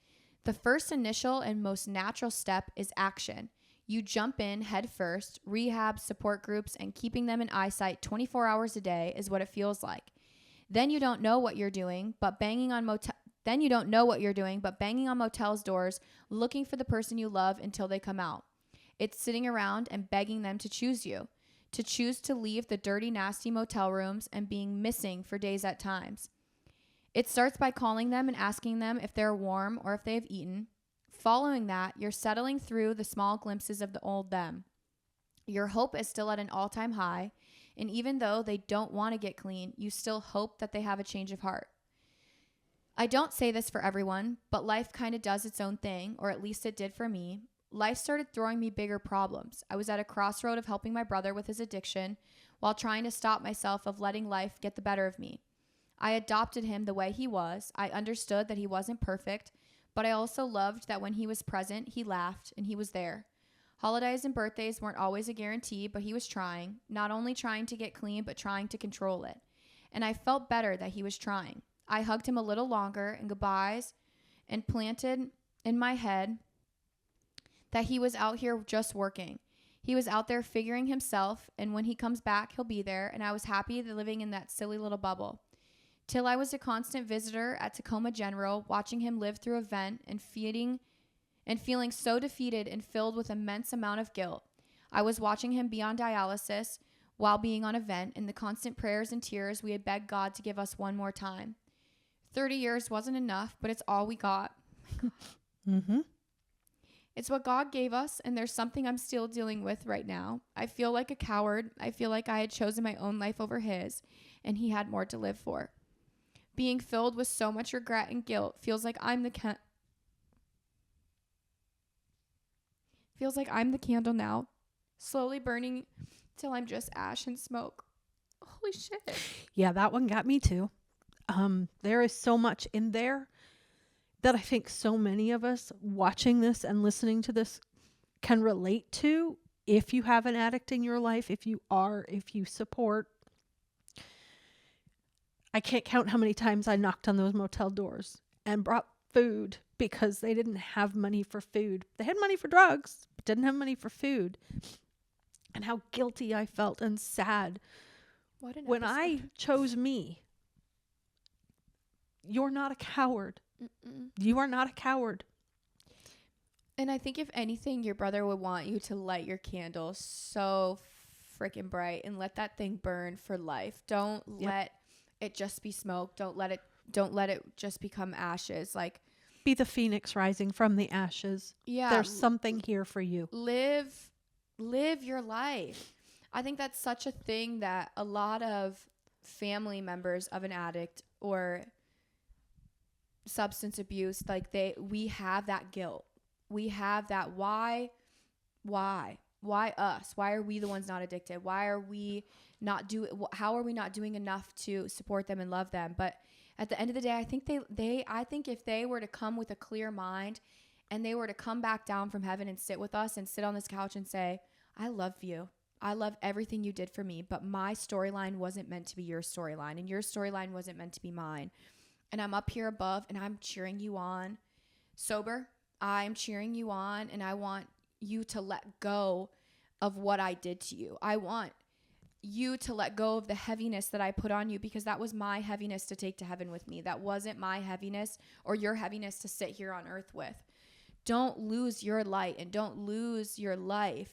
The first initial and most natural step is action. You jump in head first. Rehab, support groups, and keeping them in eyesight 24 hours a day is what it feels like. Then you don't know what you're doing, but banging on motels' doors, looking for the person you love until they come out. It's sitting around and begging them to choose you, to choose to leave the dirty, nasty motel rooms and being missing for days at times. It starts by calling them and asking them if they're warm or if they have eaten. Following that, you're settling through the small glimpses of the old them. Your hope is still at an all-time high, and even though they don't want to get clean, you still hope that they have a change of heart. I don't say this for everyone, but life kind of does its own thing, or at least it did for me. Life started throwing me bigger problems. I was at a crossroad of helping my brother with his addiction while trying to stop myself of letting life get the better of me. I adopted him the way he was. I understood that he wasn't perfect, but I also loved that when he was present, he laughed and he was there. Holidays and birthdays weren't always a guarantee, but he was trying, not only trying to get clean, but trying to control it. And I felt better that he was trying. I hugged him a little longer and goodbyes and planted in my head that he was out here just working. He was out there figuring himself, and when he comes back, he'll be there, and I was happy living in that silly little bubble. Till I was a constant visitor at Tacoma General, watching him live through a vent and feeling so defeated and filled with immense amount of guilt. I was watching him be on dialysis while being on a vent, and the constant prayers and tears we had begged God to give us one more time. 30 years wasn't enough, but it's all we got. Mm-hmm. It's what God gave us, and there's something I'm still dealing with right now. I feel like a coward. I feel like I had chosen my own life over his, and he had more to live for. Being filled with so much regret and guilt feels like I'm the candle now, slowly burning till I'm just ash and smoke. Holy shit. Yeah, that one got me too. There is so much in there that I think so many of us watching this and listening to this can relate to. If you have an addict in your life, if you support. I can't count how many times I knocked on those motel doors and brought food because they didn't have money for food. They had money for drugs, but didn't have money for food. And how guilty I felt and sad when I chose me. You're not a coward. Mm-mm. You are not a coward. And I think if anything, your brother would want you to light your candle so freaking bright and let that thing burn for life. Don't let it just be smoke. Don't let it just become ashes. Like, be the phoenix rising from the ashes. Yeah. There's something here for you. Live your life. I think that's such a thing that a lot of family members of an addict or substance abuse, like we have that guilt. We have that why us? Why are we the ones not addicted? Why are we how are we not doing enough to support them and love them? But at the end of the day, I think if they were to come with a clear mind and they were to come back down from heaven and sit with us and sit on this couch and say, I love you. I love everything you did for me, but my storyline wasn't meant to be your storyline, and your storyline wasn't meant to be mine. And I'm up here above and I'm cheering you on. Sober, I'm cheering you on, and I want you to let go of what I did to you. I want you to let go of the heaviness that I put on you, because that was my heaviness to take to heaven with me. That wasn't my heaviness or your heaviness to sit here on earth with. Don't lose your light and don't lose your life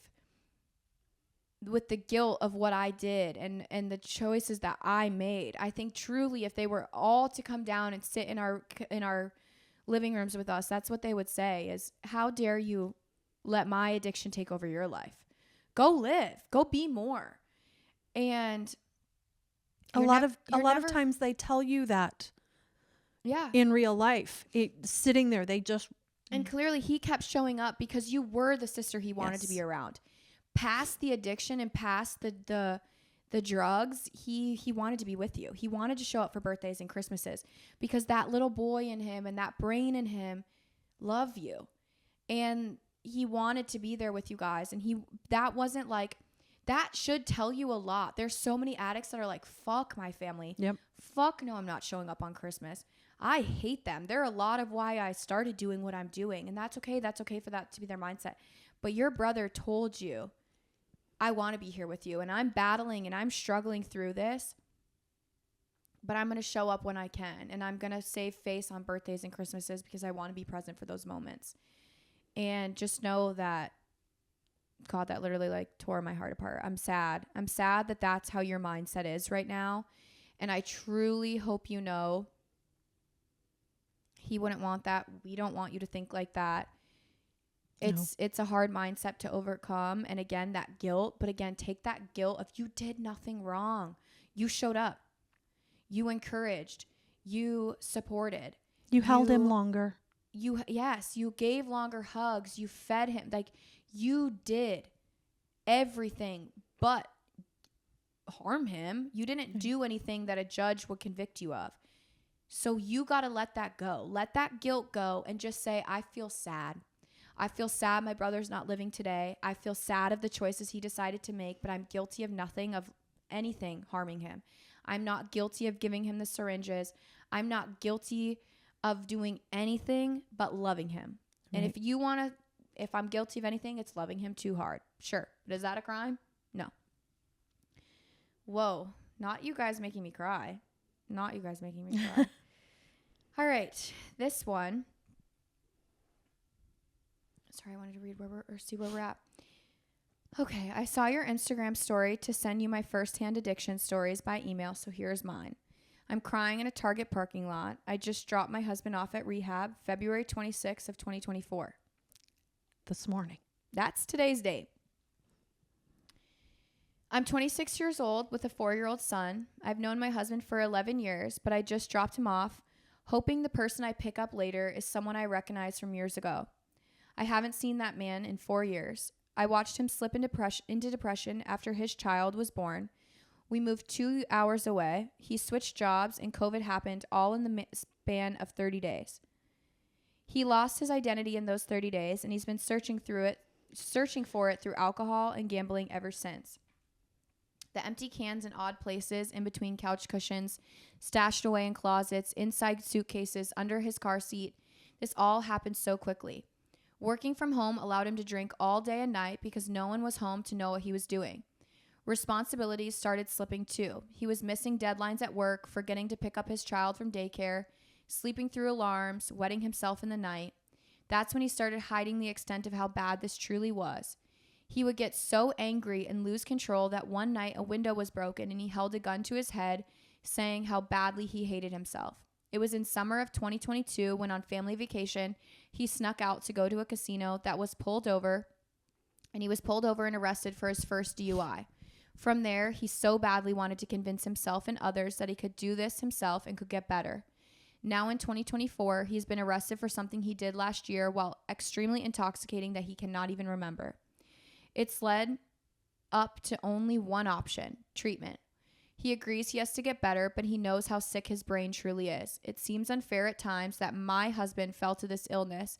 with the guilt of what I did and the choices that I made. I think truly if they were all to come down and sit in our living rooms with us, that's what they would say is, how dare you let my addiction take over your life? Go live, go be more. And a lot of times they tell you that. Yeah. In real life, sitting there, and clearly he kept showing up because you were the sister he wanted to be around. Past the addiction and past the drugs, he wanted to be with you. He wanted to show up for birthdays and Christmases because that little boy in him and that brain in him love you. And he wanted to be there with you guys. And that should tell you a lot. There's so many addicts that are like, fuck my family. Yep. Fuck no, I'm not showing up on Christmas. I hate them. They're a lot of why I started doing what I'm doing. And that's okay. That's okay for that to be their mindset. But your brother told you, I want to be here with you. And I'm battling and I'm struggling through this. But I'm going to show up when I can. And I'm going to save face on birthdays and Christmases because I want to be present for those moments. And just know that, God, that literally like tore my heart apart. I'm sad. I'm sad that that's how your mindset is right now. And I truly hope you know he wouldn't want that. We don't want you to think like that. It's a hard mindset to overcome. And again, that guilt. But again, take that guilt of you did nothing wrong. You showed up. You encouraged. You supported. You held him longer. You gave longer hugs. You fed him. Like, you did everything but harm him. You didn't do anything that a judge would convict you of. So you got to let that go. Let that guilt go and just say, I feel sad. I feel sad my brother's not living today. I feel sad of the choices he decided to make, but I'm guilty of nothing, of anything harming him. I'm not guilty of giving him the syringes. I'm not guilty of doing anything but loving him. Right. And if I'm guilty of anything, it's loving him too hard. Sure. But is that a crime? No. Whoa. Not you guys making me cry. Not you guys making me cry. All right. This one. Sorry, I wanted to read see where we're at. Okay. I saw your Instagram story to send you my firsthand addiction stories by email, so here's mine. I'm crying in a Target parking lot. I just dropped my husband off at rehab, February 26th of 2024. This morning. That's today's date. I'm 26 years old with a 4-year-old son. I've known my husband for 11 years, but I just dropped him off, hoping the person I pick up later is someone I recognize from years ago. I haven't seen that man in 4 years. I watched him slip into depression after his child was born. We moved 2 hours away. He switched jobs and COVID happened all in the span of 30 days. He lost his identity in those 30 days and he's been searching for it through alcohol and gambling ever since. The empty cans in odd places in between couch cushions, stashed away in closets, inside suitcases, under his car seat. This all happened so quickly. Working from home allowed him to drink all day and night because no one was home to know what he was doing. Responsibilities started slipping too. He was missing deadlines at work, forgetting to pick up his child from daycare, sleeping through alarms, wetting himself in the night. That's when he started hiding the extent of how bad this truly was. He would get so angry and lose control that one night a window was broken and he held a gun to his head, saying how badly he hated himself. It was in summer of 2022 when on family vacation, he snuck out to go to a casino that was pulled over, and he was pulled over and arrested for his first DUI. From there, he so badly wanted to convince himself and others that he could do this himself and could get better. Now in 2024, he's been arrested for something he did last year while extremely intoxicating that he cannot even remember. It's led up to only one option, treatment. He agrees he has to get better, but he knows how sick his brain truly is. It seems unfair at times that my husband fell to this illness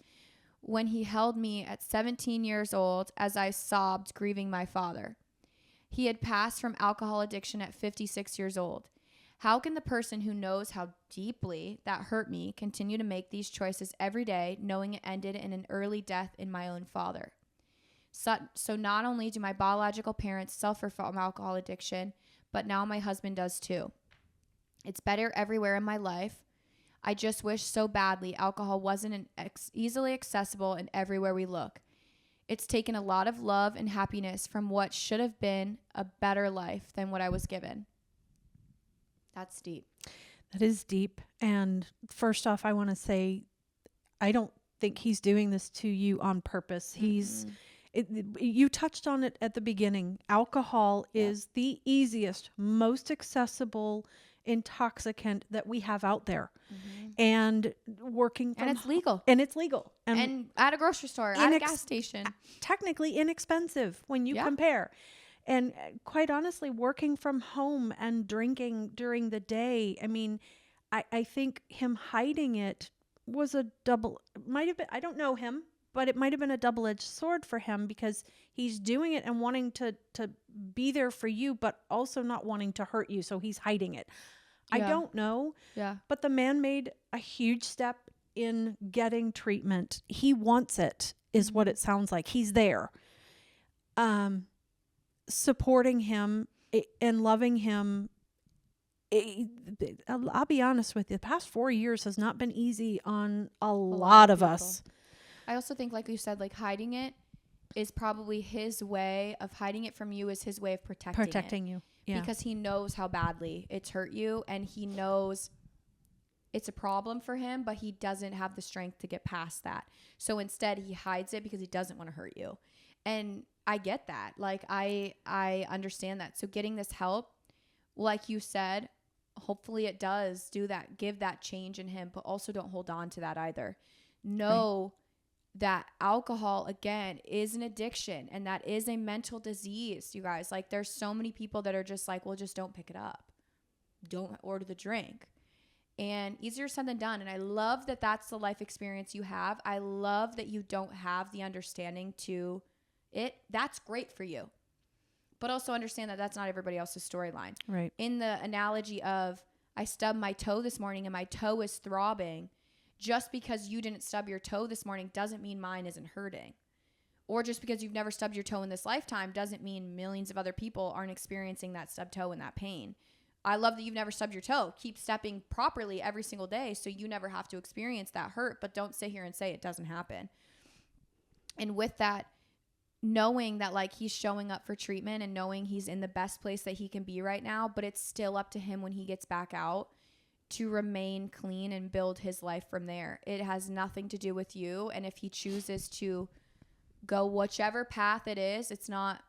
when he held me at 17 years old as I sobbed grieving my father. He had passed from alcohol addiction at 56 years old. How can the person who knows how deeply that hurt me continue to make these choices every day, knowing it ended in an early death in my own father? So not only do my biological parents suffer from alcohol addiction, but now my husband does too. It's better everywhere in my life. I just wish so badly alcohol wasn't easily accessible and everywhere we look. It's taken a lot of love and happiness from what should have been a better life than what I was given. That's deep. That is deep. And first off, I want to say, I don't think he's doing this to you on purpose. You touched on it at the beginning. Alcohol is the easiest, most accessible intoxicant that we have out there. And working from And it's legal. And it's legal. And at a grocery store, at a gas station. Technically inexpensive when you compare. And quite honestly, working from home and drinking during the day, I mean, I think him hiding it was might have been, I don't know him, but it might have been a double-edged sword for him because he's doing it and wanting to be there for you, but also not wanting to hurt you. So he's hiding it. I don't know. Yeah. But the man made a huge step in getting treatment. He wants it, is what it sounds like. He's there. Supporting him and loving him. I'll be honest with you. The past 4 years has not been easy on a lot of us. I also think, like you said, like hiding it is probably his way of hiding it from you, is his way of protecting you. Yeah. Because he knows how badly it's hurt you and he knows it's a problem for him, but he doesn't have the strength to get past that. So instead he hides it because he doesn't want to hurt you. And I get that. Like I understand that. So getting this help, like you said, hopefully it does do that, give that change in him, but also don't hold on to that either. Know that alcohol, again, is an addiction, and that is a mental disease, you guys. Like, there's so many people that are just like, well, just don't pick it up. Don't order the drink. And easier said than done. And I love that that's the life experience you have. I love that you don't have the understanding to it. That's great for you. But also understand that that's not everybody else's storyline. Right. In the analogy of, I stubbed my toe this morning and my toe is throbbing. Just because you didn't stub your toe this morning doesn't mean mine isn't hurting. Or just because you've never stubbed your toe in this lifetime doesn't mean millions of other people aren't experiencing that stubbed toe and that pain. I love that you've never stubbed your toe. Keep stepping properly every single day so you never have to experience that hurt, but don't sit here and say it doesn't happen. And with that, knowing that like he's showing up for treatment and knowing he's in the best place that he can be right now, but it's still up to him when he gets back out to remain clean and build his life from there. It has nothing to do with you. And if he chooses to go whichever path it is, it's not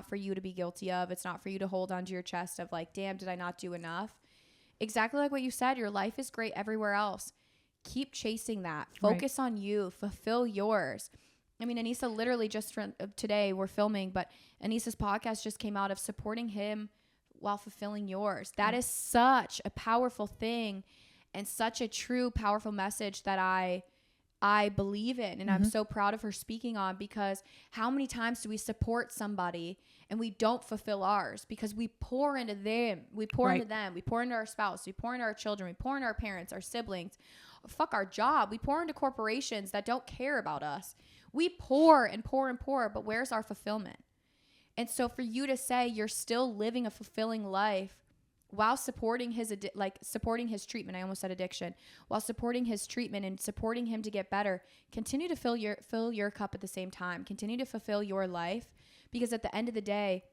for you to be guilty of. It's not for you to hold onto your chest of like, damn, did I not do enough? Exactly like what you said, your life is great everywhere else. Keep chasing that. Focus on you. Fulfill yours. I mean, Anissa literally just from today we're filming, but Anissa's podcast just came out of supporting him while fulfilling yours. That is such a powerful thing and such a true, powerful message that I believe in. And I'm so proud of her speaking on, because how many times do we support somebody and we don't fulfill ours because we pour into them. We pour into them. We pour into our spouse. We pour into our children. We pour into our parents, our siblings. Fuck our job. We pour into corporations that don't care about us. We pour and pour and pour, but where's our fulfillment? And so for you to say you're still living a fulfilling life while supporting his supporting his treatment, I almost said addiction, while supporting his treatment and supporting him to get better, continue to fill your cup at the same time. Continue to fulfill your life, because at the end of the day,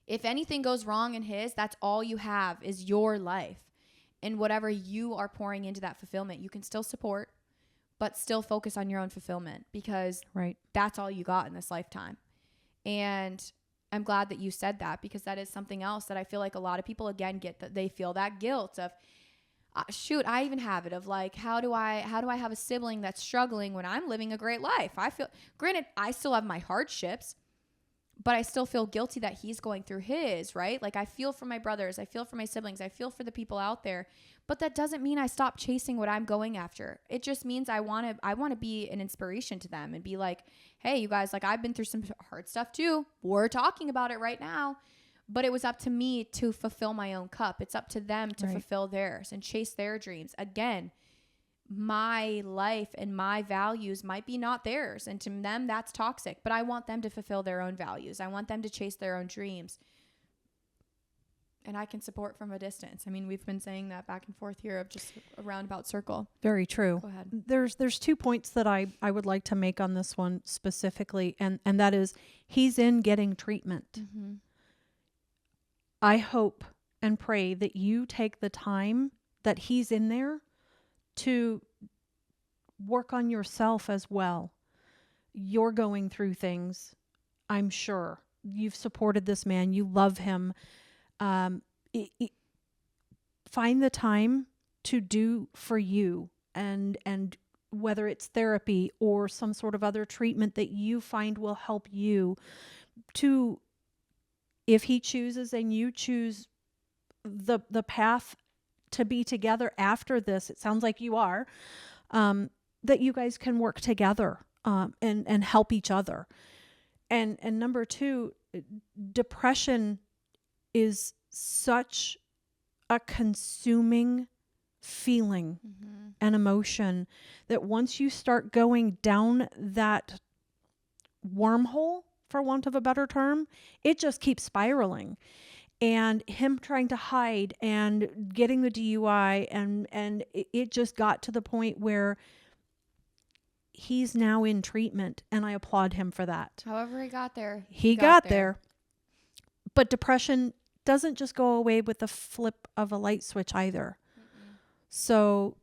if anything goes wrong in his, that's all you have is your life. And whatever you are pouring into that fulfillment, you can still support, but still focus on your own fulfillment, because that's all you got in this lifetime. And I'm glad that you said that, because that is something else that I feel like a lot of people, again, get, that they feel that guilt of, shoot, I even have it of like, how do I have a sibling that's struggling when I'm living a great life? I feel, granted, I still have my hardships, but I still feel guilty that he's going through his, right? Like, I feel for my brothers. I feel for my siblings. I feel for the people out there. But that doesn't mean I stop chasing what I'm going after. It just means I want to be an inspiration to them and be like, hey, you guys, like, I've been through some hard stuff too. We're talking about it right now. But it was up to me to fulfill my own cup. It's up to them to fulfill theirs and chase their dreams. Again, my life and my values might be not theirs, and to them that's toxic, but I want them to fulfill their own values. I want them to chase their own dreams, and I can support from a distance. I mean, we've been saying that back and forth here of just a roundabout circle. Very true. Go ahead. There's 2 points that I would like to make on this one specifically, and that is, he's in getting treatment. I hope and pray that you take the time that he's in there to work on yourself as well. You're going through things, I'm sure. You've supported this man. You love him. Find the time to do for you, and whether it's therapy or some sort of other treatment that you find will help you to, if he chooses and you choose the path to be together after this, it sounds like you are, that you guys can work together and help each other. And number 2, depression is such a consuming feeling and emotion that once you start going down that wormhole, for want of a better term, it just keeps spiraling. And him trying to hide and getting the DUI, and it just got to the point where he's now in treatment, and I applaud him for that. However he got there. He got there. But depression doesn't just go away with the flip of a light switch either. So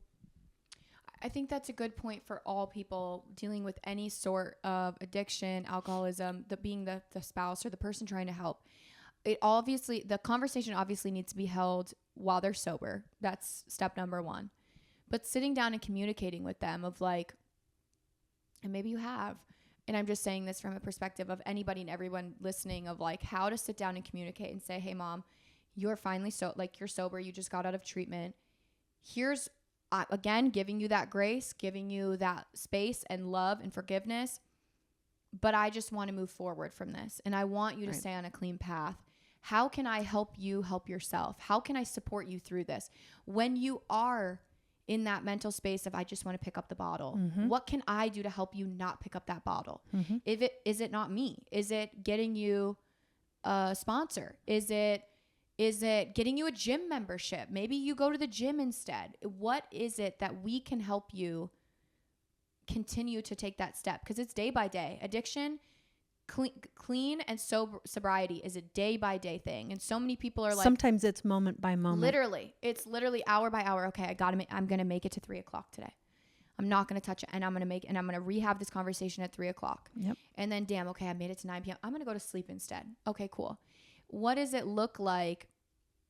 I think that's a good point for all people dealing with any sort of addiction, alcoholism, being the spouse or the person trying to help. The conversation obviously needs to be held while they're sober. That's step number 1. But sitting down and communicating with them of like, And maybe you have. And I'm just saying this from a perspective of anybody and everyone listening, of like how to sit down and communicate and say, hey mom, you're finally you're sober. You just got out of treatment. Here's, again, giving you that grace, giving you that space and love and forgiveness. But I just want to move forward from this. And I want you to stay on a clean path. How can I help you help yourself? How can I support you through this? When you are in that mental space of, I just want to pick up the bottle, what can I do to help you not pick up that bottle? Is it not me? Is it getting you a sponsor? Is it getting you a gym membership? Maybe you go to the gym instead. What is it that we can help you continue to take that step? Because it's day by day. Addiction, clean and sobriety is a day by day thing. And so many people are like, sometimes it's moment by moment. It's literally hour by hour. Okay, I'm going to make it to 3:00 today. I'm not going to touch it. And I'm going to rehab this conversation at 3:00. Yep. And then, damn, okay, I made it to 9 p.m. I'm going to go to sleep instead. Okay, cool. What does it look like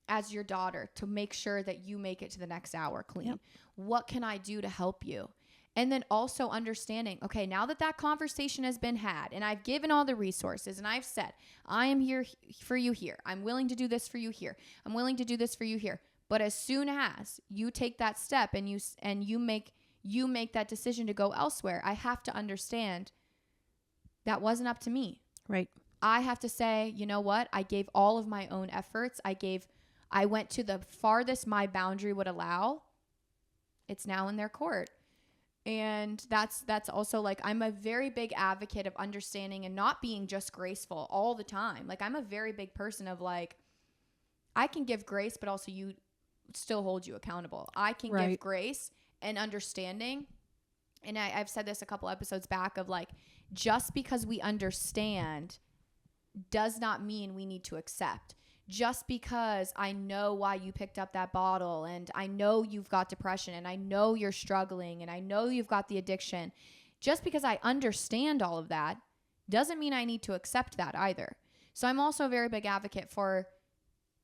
as your daughter to make sure that you make it to the next hour clean? Yep. What can I do to help you? And then also understanding, okay, now that conversation has been had and I've given all the resources and I've said, I am here for you here. I'm willing to do this for you here. I'm willing to do this for you here. But as soon as you take that step and you make that decision to go elsewhere, I have to understand that wasn't up to me. Right. I have to say, you know what? I gave all of my own efforts. I went to the farthest my boundary would allow. It's now in their court. And that's also like, I'm a very big advocate of understanding and not being just graceful all the time. Like, I'm a very big person of like, I can give grace, but also you still hold you accountable. I can give grace and understanding. And I've said this a couple episodes back of like, just because we understand does not mean we need to accept. Just because I know why you picked up that bottle and I know you've got depression and I know you're struggling and I know you've got the addiction, just because I understand all of that doesn't mean I need to accept that either. So I'm also a very big advocate for,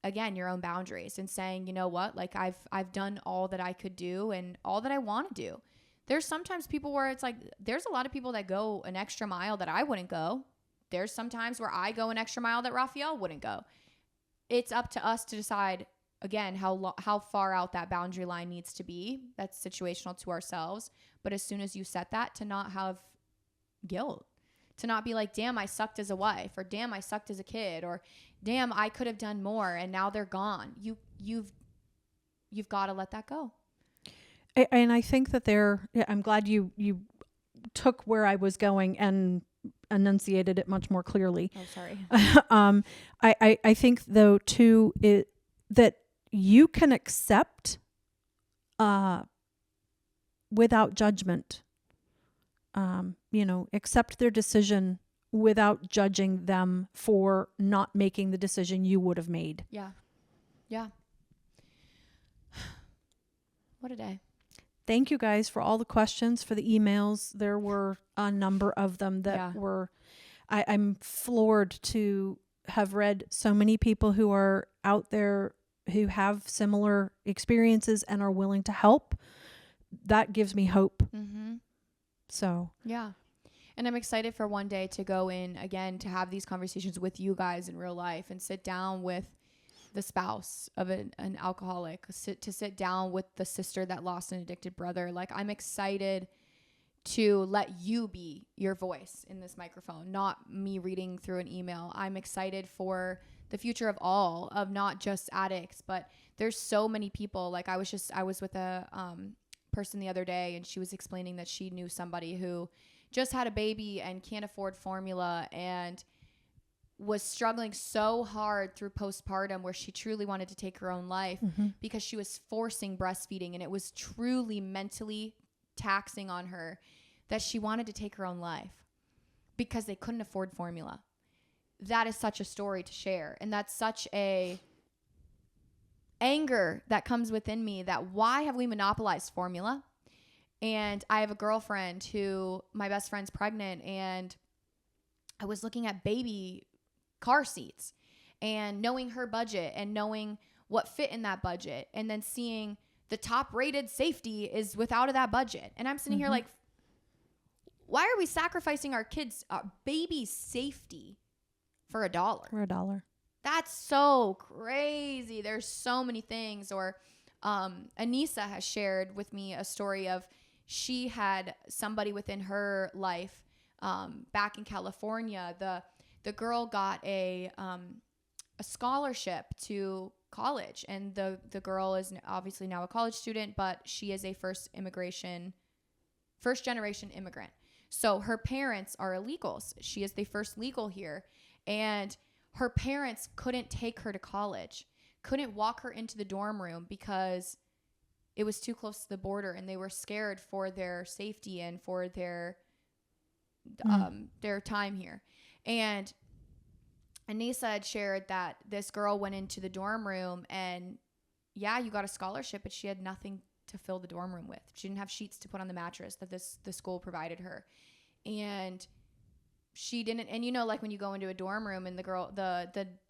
again, your own boundaries and saying, you know what, like I've done all that I could do and all that I want to do. There's sometimes people where it's like, there's a lot of people that go an extra mile that I wouldn't go. There's some times where I go an extra mile that Raphael wouldn't go. It's up to us to decide, again, how far out that boundary line needs to be. That's situational to ourselves. But as soon as you set that, to not have guilt, to not be like, damn, I sucked as a wife, or damn, I sucked as a kid, or damn, I could have done more and now they're gone. You've got to let that go. And I think that I'm glad you took where I was going and enunciated it much more clearly. Oh, sorry. I think though too that you can accept without judgment. Accept their decision without judging them for not making the decision you would have made. Yeah. Yeah. What a day. Thank you guys for all the questions, for the emails. There were a number of them that were, I'm floored to have read so many people who are out there who have similar experiences and are willing to help. That gives me hope. Mm-hmm. So. Yeah. And I'm excited for one day to go in again, to have these conversations with you guys in real life and sit down with the spouse of an alcoholic, to sit down with the sister that lost an addicted brother. Like, I'm excited to let you be your voice in this microphone, not me reading through an email. I'm excited for the future of not just addicts, but there's so many people. Like, I was with a person the other day, and she was explaining that she knew somebody who just had a baby and can't afford formula and was struggling so hard through postpartum, where she truly wanted to take her own life because she was forcing breastfeeding, and it was truly mentally taxing on her that she wanted to take her own life because they couldn't afford formula. That is such a story to share. And that's such a anger that comes within me, that why have we monopolized formula? And I have a girlfriend who, my best friend's pregnant, and I was looking at baby car seats and knowing her budget and knowing what fit in that budget, and then seeing the top rated safety is without of that budget. And I'm sitting here like, Why are we sacrificing our kids, baby's safety for $1? For $1. That's so crazy. There's so many things. Or Anissa has shared with me a story of she had somebody within her life back in California. The girl got a scholarship to college, and the girl is obviously now a college student, but she is a first generation immigrant. So her parents are illegals. She is the first legal here, and her parents couldn't take her to college, couldn't walk her into the dorm room because it was too close to the border, and they were scared for their safety and for their time here. And Anissa had shared that this girl went into the dorm room, and you got a scholarship, but she had nothing to fill the dorm room with. She didn't have sheets to put on the mattress that the school provided her. And she didn't, and like when you go into a dorm room and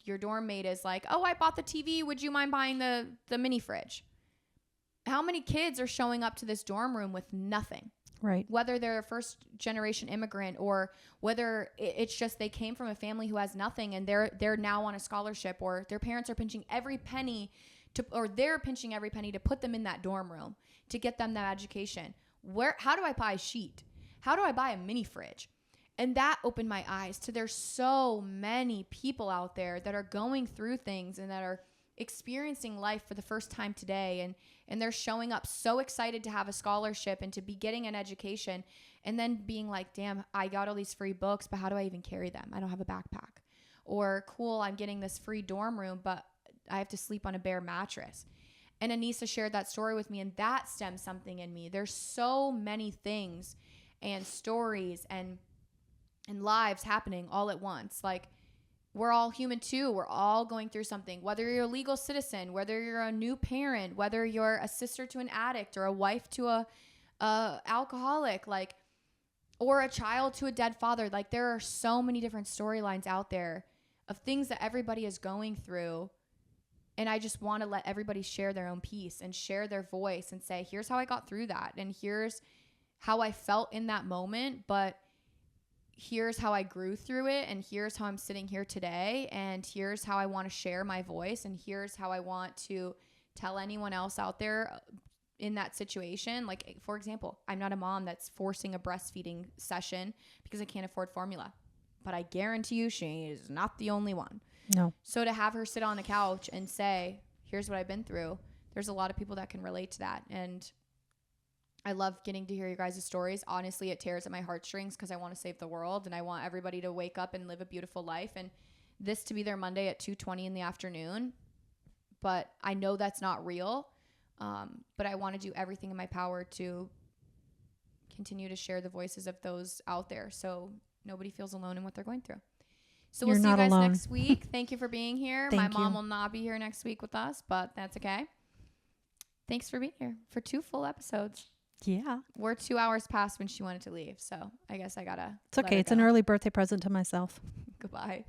your dorm mate is like, oh, I bought the TV. Would you mind buying the mini fridge? How many kids are showing up to this dorm room with nothing? Right. Whether they're a first generation immigrant or whether it's just they came from a family who has nothing and they're now on a scholarship, or their parents are pinching every penny they're pinching every penny to put them in that dorm room to get them that education. How do I buy a sheet? How do I buy a mini fridge? And that opened my eyes to there's so many people out there that are going through things and that are experiencing life for the first time today, and they're showing up so excited to have a scholarship and to be getting an education, and then being like, damn, I got all these free books, but how do I even carry them? I don't have a backpack. Or cool, I'm getting this free dorm room, but I have to sleep on a bare mattress. And Anissa shared that story with me, and that stemmed something in me. There's so many things and stories and lives happening all at once. Like, we're all human too. We're all going through something, whether you're a legal citizen, whether you're a new parent, whether you're a sister to an addict or a wife to a alcoholic, or a child to a dead father. Like, there are so many different storylines out there of things that everybody is going through. And I just want to let everybody share their own piece and share their voice and say, here's how I got through that. And here's how I felt in that moment, but here's how I grew through it, and here's how I'm sitting here today, and here's how I want to share my voice, and here's how I want to tell anyone else out there in that situation. Like, for example, I'm not a mom that's forcing a breastfeeding session because I can't afford formula, but I guarantee you she is not the only one. No. So to have her sit on the couch and say, here's what I've been through, there's a lot of people that can relate to that. And I love getting to hear your guys' stories. Honestly, it tears at my heartstrings because I want to save the world and I want everybody to wake up and live a beautiful life, and this to be their Monday at 2:20 in the afternoon. But I know that's not real. But I want to do everything in my power to continue to share the voices of those out there so nobody feels alone in what they're going through. So we'll see you guys next week. Thank you for being here. My mom will not be here next week with us, but that's okay. Thanks for being here for 2 full episodes. Yeah. We're 2 hours past when she wanted to leave, so I guess I gotta. It's okay. It's an early birthday present to myself. Goodbye.